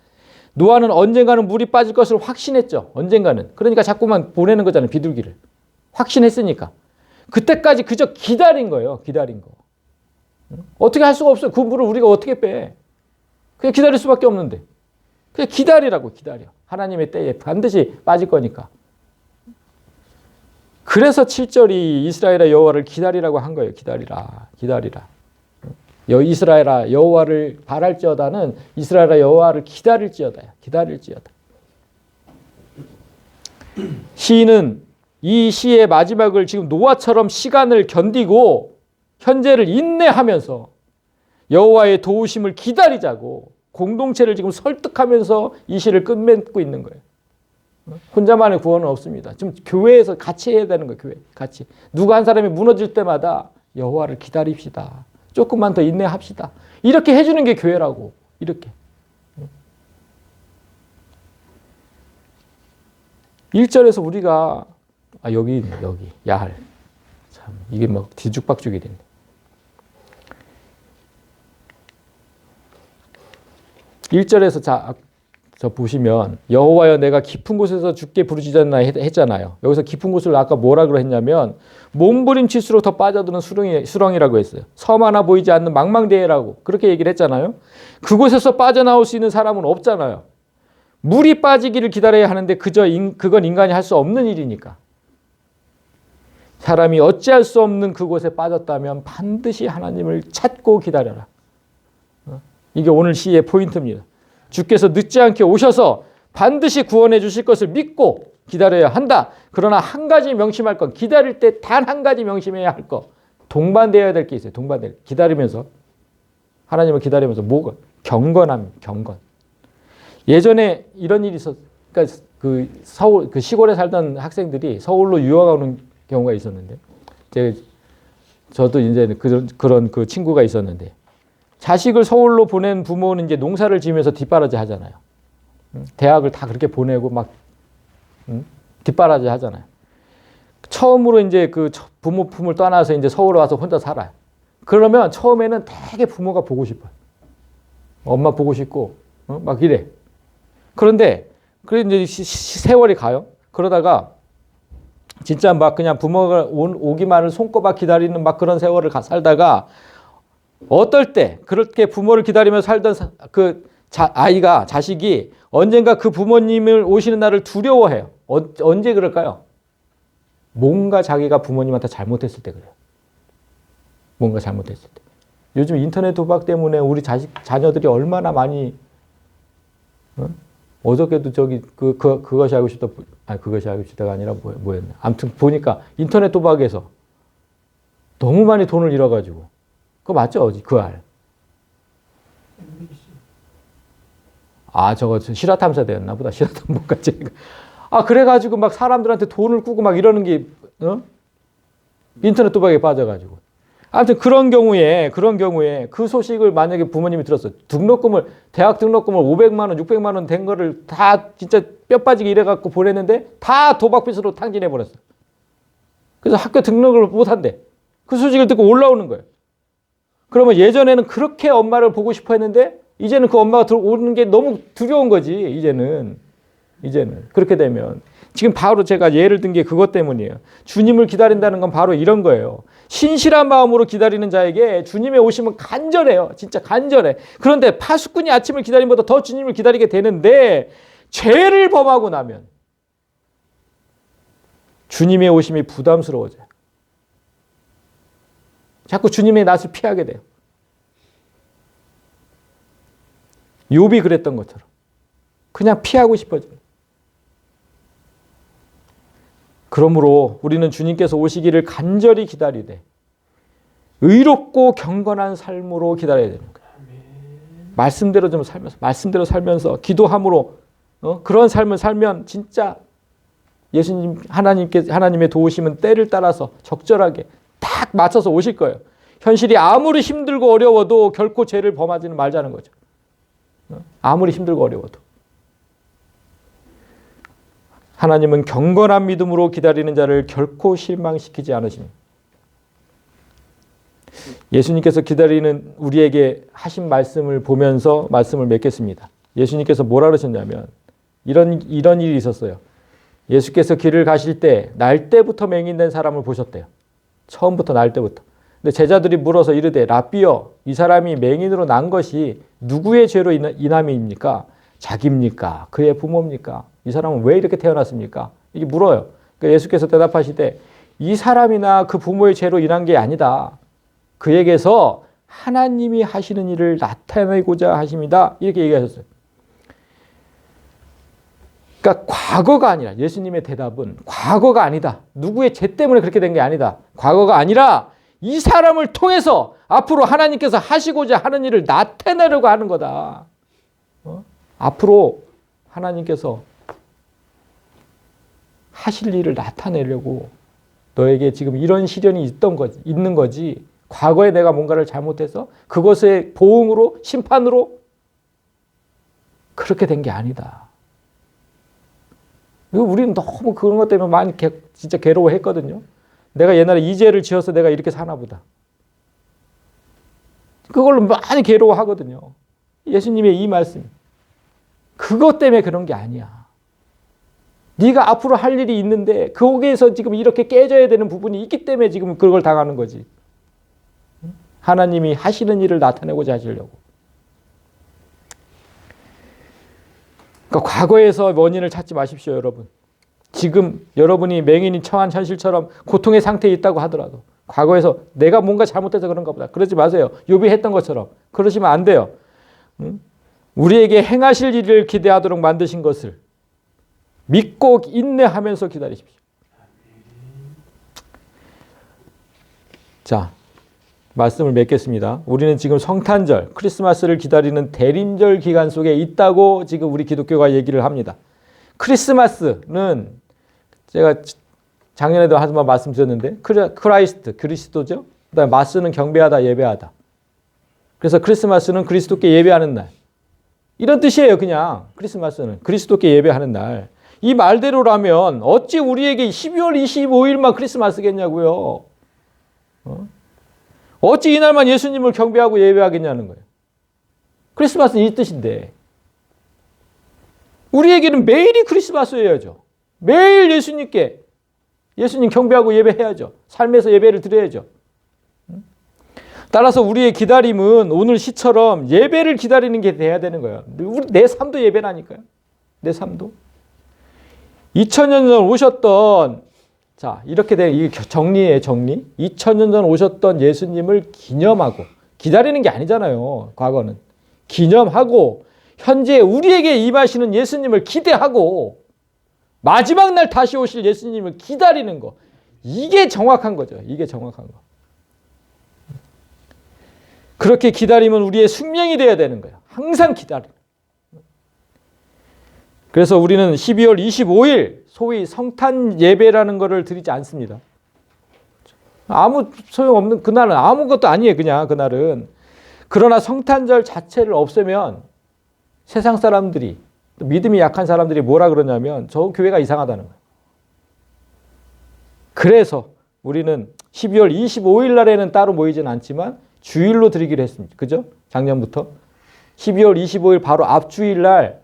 노아는 언젠가는 물이 빠질 것을 확신했죠. 언젠가는. 그러니까 자꾸만 보내는 거잖아요. 비둘기를. 확신했으니까. 그때까지 그저 기다린 거예요. 기다린 거. 어떻게 할 수가 없어요. 그 물을 우리가 어떻게 빼. 그냥 기다릴 수밖에 없는데. 그냥 기다리라고 기다려. 하나님의 때에 반드시 빠질 거니까. 그래서 7절이 이스라엘아 여호와를 기다리라고 한 거예요. 기다리라. 기다리라. 이스라엘아 여호와를 바랄지어다는 이스라엘아 여호와를 기다릴지어다야. 기다릴지어다. 시인은 이 시의 마지막을 지금 노아처럼 시간을 견디고 현재를 인내하면서 여호와의 도우심을 기다리자고 공동체를 지금 설득하면서 이 시를 끝맺고 있는 거예요. 혼자만의 구원은 없습니다. 좀 교회에서 같이 해야 되는 거예요. 교회 같이. 누가 한 사람이 무너질 때마다 여호와를 기다립시다. 조금만 더 인내합시다. 이렇게 해주는 게 교회라고. 이렇게. 1절에서 우리가 여기 야할. 참 이게 막 뒤죽박죽이 됐네. 1절에서 저 보시면 여호와여 내가 깊은 곳에서 주께 부르짖었나 했잖아요. 여기서 깊은 곳을 아까 뭐라 그랬냐면 몸부림칠수록 더 빠져드는 수렁이라고 했어요. 섬 하나 보이지 않는 망망대해라고 그렇게 얘기를 했잖아요. 그곳에서 빠져나올 수 있는 사람은 없잖아요. 물이 빠지기를 기다려야 하는데 그건 인간이 할 수 없는 일이니까. 사람이 어찌할 수 없는 그곳에 빠졌다면 반드시 하나님을 찾고 기다려라. 이게 오늘 시의 포인트입니다. 주께서 늦지 않게 오셔서 반드시 구원해 주실 것을 믿고 기다려야 한다. 그러나 한 가지 명심할 건 기다릴 때 단 한 가지 명심해야 할 거. 동반되어야 될 게 있어요. 기다리면서 하나님을 기다리면서 뭐가 경건. 예전에 이런 일이 그러니까 그 시골에 살던 학생들이 서울로 유학 오는 경우가 있었는데 저도 이제 그런 그 친구가 있었는데 자식을 서울로 보낸 부모는 이제 농사를 지으면서 뒷바라지 하잖아요. 대학을 다 그렇게 보내고 막 뒷바라지 하잖아요. 처음으로 이제 그 부모 품을 떠나서 이제 서울 와서 혼자 살아요. 그러면 처음에는 되게 부모가 보고 싶어요. 엄마 보고 싶고 막 이래. 그런데 이제 세월이 가요. 그러다가 진짜 막 그냥 부모가 오기만을 손꼽아 기다리는 막 그런 세월을 살다가 어떨 때 그렇게 부모를 기다리며 살던 자식이 언젠가 그 부모님을 오시는 날을 두려워해요. 언제 그럴까요? 뭔가 자기가 부모님한테 잘못했을 때 그래요. 뭔가 잘못했을 때. 요즘 인터넷 도박 때문에 우리 자녀들이 얼마나 많이 어저께도 그것이 알고 싶다. 그것이 알고 싶다가 아니라 뭐였나. 아무튼 보니까 인터넷 도박에서 너무 많이 돈을 잃어가지고. 그거 맞죠? 그 알. 저거 실화탐사대였나 보다. 실화탐복까지. 그래가지고 막 사람들한테 돈을 꾸고 막 이러는 게, 인터넷 도박에 빠져가지고. 아무튼 그런 경우에 그 소식을 만약에 부모님이 들었어요. 대학 등록금을 500만 원, 600만 원 된 거를 다 진짜 뼈 빠지게 일해갖고 보냈는데 다 도박빚으로 탕진해버렸어. 그래서 학교 등록을 못한대. 그 소식을 듣고 올라오는 거예요. 그러면 예전에는 그렇게 엄마를 보고 싶어 했는데 이제는 그 엄마가 오는 게 너무 두려운 거지. 이제는 그렇게 되면 지금 바로 제가 예를 든 게 그것 때문이에요. 주님을 기다린다는 건 바로 이런 거예요. 신실한 마음으로 기다리는 자에게 주님의 오심은 간절해요. 진짜 간절해. 그런데 파수꾼이 아침을 기다림보다 더 주님을 기다리게 되는데 죄를 범하고 나면 주님의 오심이 부담스러워져요. 자꾸 주님의 낯을 피하게 돼요. 욥이 그랬던 것처럼 그냥 피하고 싶어져요. 그러므로 우리는 주님께서 오시기를 간절히 기다리되 의롭고 경건한 삶으로 기다려야 되는 거예요. 말씀대로 좀 살면서 기도함으로 그런 삶을 살면 진짜 예수님 하나님의 도우심은 때를 따라서 적절하게 딱 맞춰서 오실 거예요. 현실이 아무리 힘들고 어려워도 결코 죄를 범하지는 말자는 거죠. 아무리 힘들고 어려워도. 하나님은 경건한 믿음으로 기다리는 자를 결코 실망시키지 않으십니다. 예수님께서 기다리는 우리에게 하신 말씀을 보면서 말씀을 맺겠습니다. 예수님께서 뭐라 그러셨냐면 이런 일이 있었어요. 예수께서 길을 가실 때 날 때부터 맹인된 사람을 보셨대요. 처음부터 날 때부터. 근데 제자들이 물어서 이르되 라삐여 이 사람이 맹인으로 난 것이 누구의 죄로 인함입니까? 자기입니까? 그의 부모입니까? 이 사람은 왜 이렇게 태어났습니까? 이게 물어요. 그러니까 예수께서 대답하시되 이 사람이나 그 부모의 죄로 인한 게 아니다. 그에게서 하나님이 하시는 일을 나타내고자 하십니다. 이렇게 얘기하셨어요. 그러니까 과거가 아니라 예수님의 대답은 과거가 아니다. 누구의 죄 때문에 그렇게 된 게 아니다. 과거가 아니라 이 사람을 통해서 앞으로 하나님께서 하시고자 하는 일을 나타내려고 하는 거다. 앞으로 하나님께서 하실 일을 나타내려고 너에게 지금 이런 시련이 있는 거지. 과거에 내가 뭔가를 잘못해서 그것의 보응으로, 심판으로 그렇게 된 게 아니다. 우리는 너무 그런 것 때문에 많이 진짜 괴로워했거든요. 내가 옛날에 이 죄를 지어서 내가 이렇게 사나 보다. 그걸로 많이 괴로워하거든요. 예수님의 이 말씀. 그것 때문에 그런 게 아니야. 네가 앞으로 할 일이 있는데 거기에서 지금 이렇게 깨져야 되는 부분이 있기 때문에 지금 그걸 당하는 거지. 하나님이 하시는 일을 나타내고자 하시려고. 그러니까 과거에서 원인을 찾지 마십시오, 여러분. 지금 여러분이 맹인이 처한 현실처럼 고통의 상태에 있다고 하더라도 과거에서 내가 뭔가 잘못해서 그런가 보다. 그러지 마세요. 욥이 했던 것처럼. 그러시면 안 돼요. 우리에게 행하실 일을 기대하도록 만드신 것을 믿고 인내하면서 기다리십시오. 자, 말씀을 맺겠습니다. 우리는 지금 성탄절, 크리스마스를 기다리는 대림절 기간 속에 있다고 지금 우리 기독교가 얘기를 합니다. 크리스마스는 제가 작년에도 한번 말씀드렸는데 크라이스트, 그리스도죠. 그다음에 마스는 경배하다, 예배하다. 그래서 크리스마스는 그리스도께 예배하는 날. 이런 뜻이에요. 그냥 크리스마스는 그리스도께 예배하는 날. 이 말대로라면 어찌 우리에게 12월 25일만 크리스마스겠냐고요. 어찌 이날만 예수님을 경배하고 예배하겠냐는 거예요. 크리스마스는 이 뜻인데 우리에게는 매일이 크리스마스여야죠. 매일 예수님 경배하고 예배해야죠. 삶에서 예배를 드려야죠. 따라서 우리의 기다림은 오늘 시처럼 예배를 기다리는 게 돼야 되는 거예요. 내 삶도 예배라니까요. 내 삶도. 2000년 전 오셨던, 자, 이렇게 된 이 정리예요, 정리. 2000년 전 오셨던 예수님을 기념하고, 기다리는 게 아니잖아요, 과거는. 기념하고, 현재 우리에게 임하시는 예수님을 기대하고, 마지막 날 다시 오실 예수님을 기다리는 거. 이게 정확한 거죠. 이게 정확한 거. 그렇게 기다리면 우리의 숙명이 되어야 되는 거예요. 항상 기다려. 그래서 우리는 12월 25일 소위 성탄 예배라는 것을 드리지 않습니다. 아무 소용없는 그날은 아무것도 아니에요. 그냥 그날은. 그러나 성탄절 자체를 없애면 세상 사람들이 믿음이 약한 사람들이 뭐라 그러냐면 저 교회가 이상하다는 거예요. 그래서 우리는 12월 25일 날에는 따로 모이진 않지만 주일로 드리기로 했습니다. 그죠? 작년부터. 12월 25일 바로 앞주일 날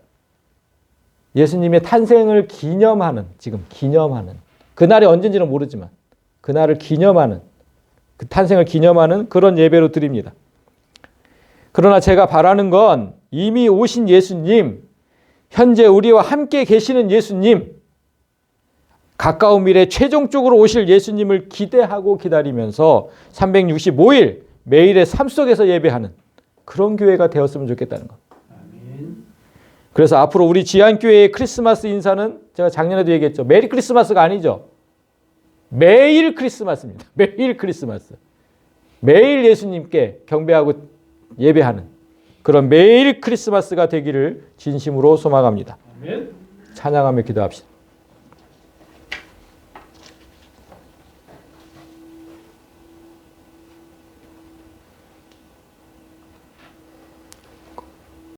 예수님의 탄생을 기념하는, 지금 기념하는, 그날이 언젠지는 모르지만 그날을 기념하는, 그 탄생을 기념하는 그런 예배로 드립니다. 그러나 제가 바라는 건 이미 오신 예수님, 현재 우리와 함께 계시는 예수님, 가까운 미래 최종적으로 오실 예수님을 기대하고 기다리면서 365일 매일의 삶 속에서 예배하는 그런 교회가 되었으면 좋겠다는 것. 그래서 앞으로 우리 지안교회의 크리스마스 인사는 제가 작년에도 얘기했죠. 메리 크리스마스가 아니죠. 매일 크리스마스입니다. 매일 크리스마스. 매일 예수님께 경배하고 예배하는 그런 매일 크리스마스가 되기를 진심으로 소망합니다. 찬양하며 기도합시다.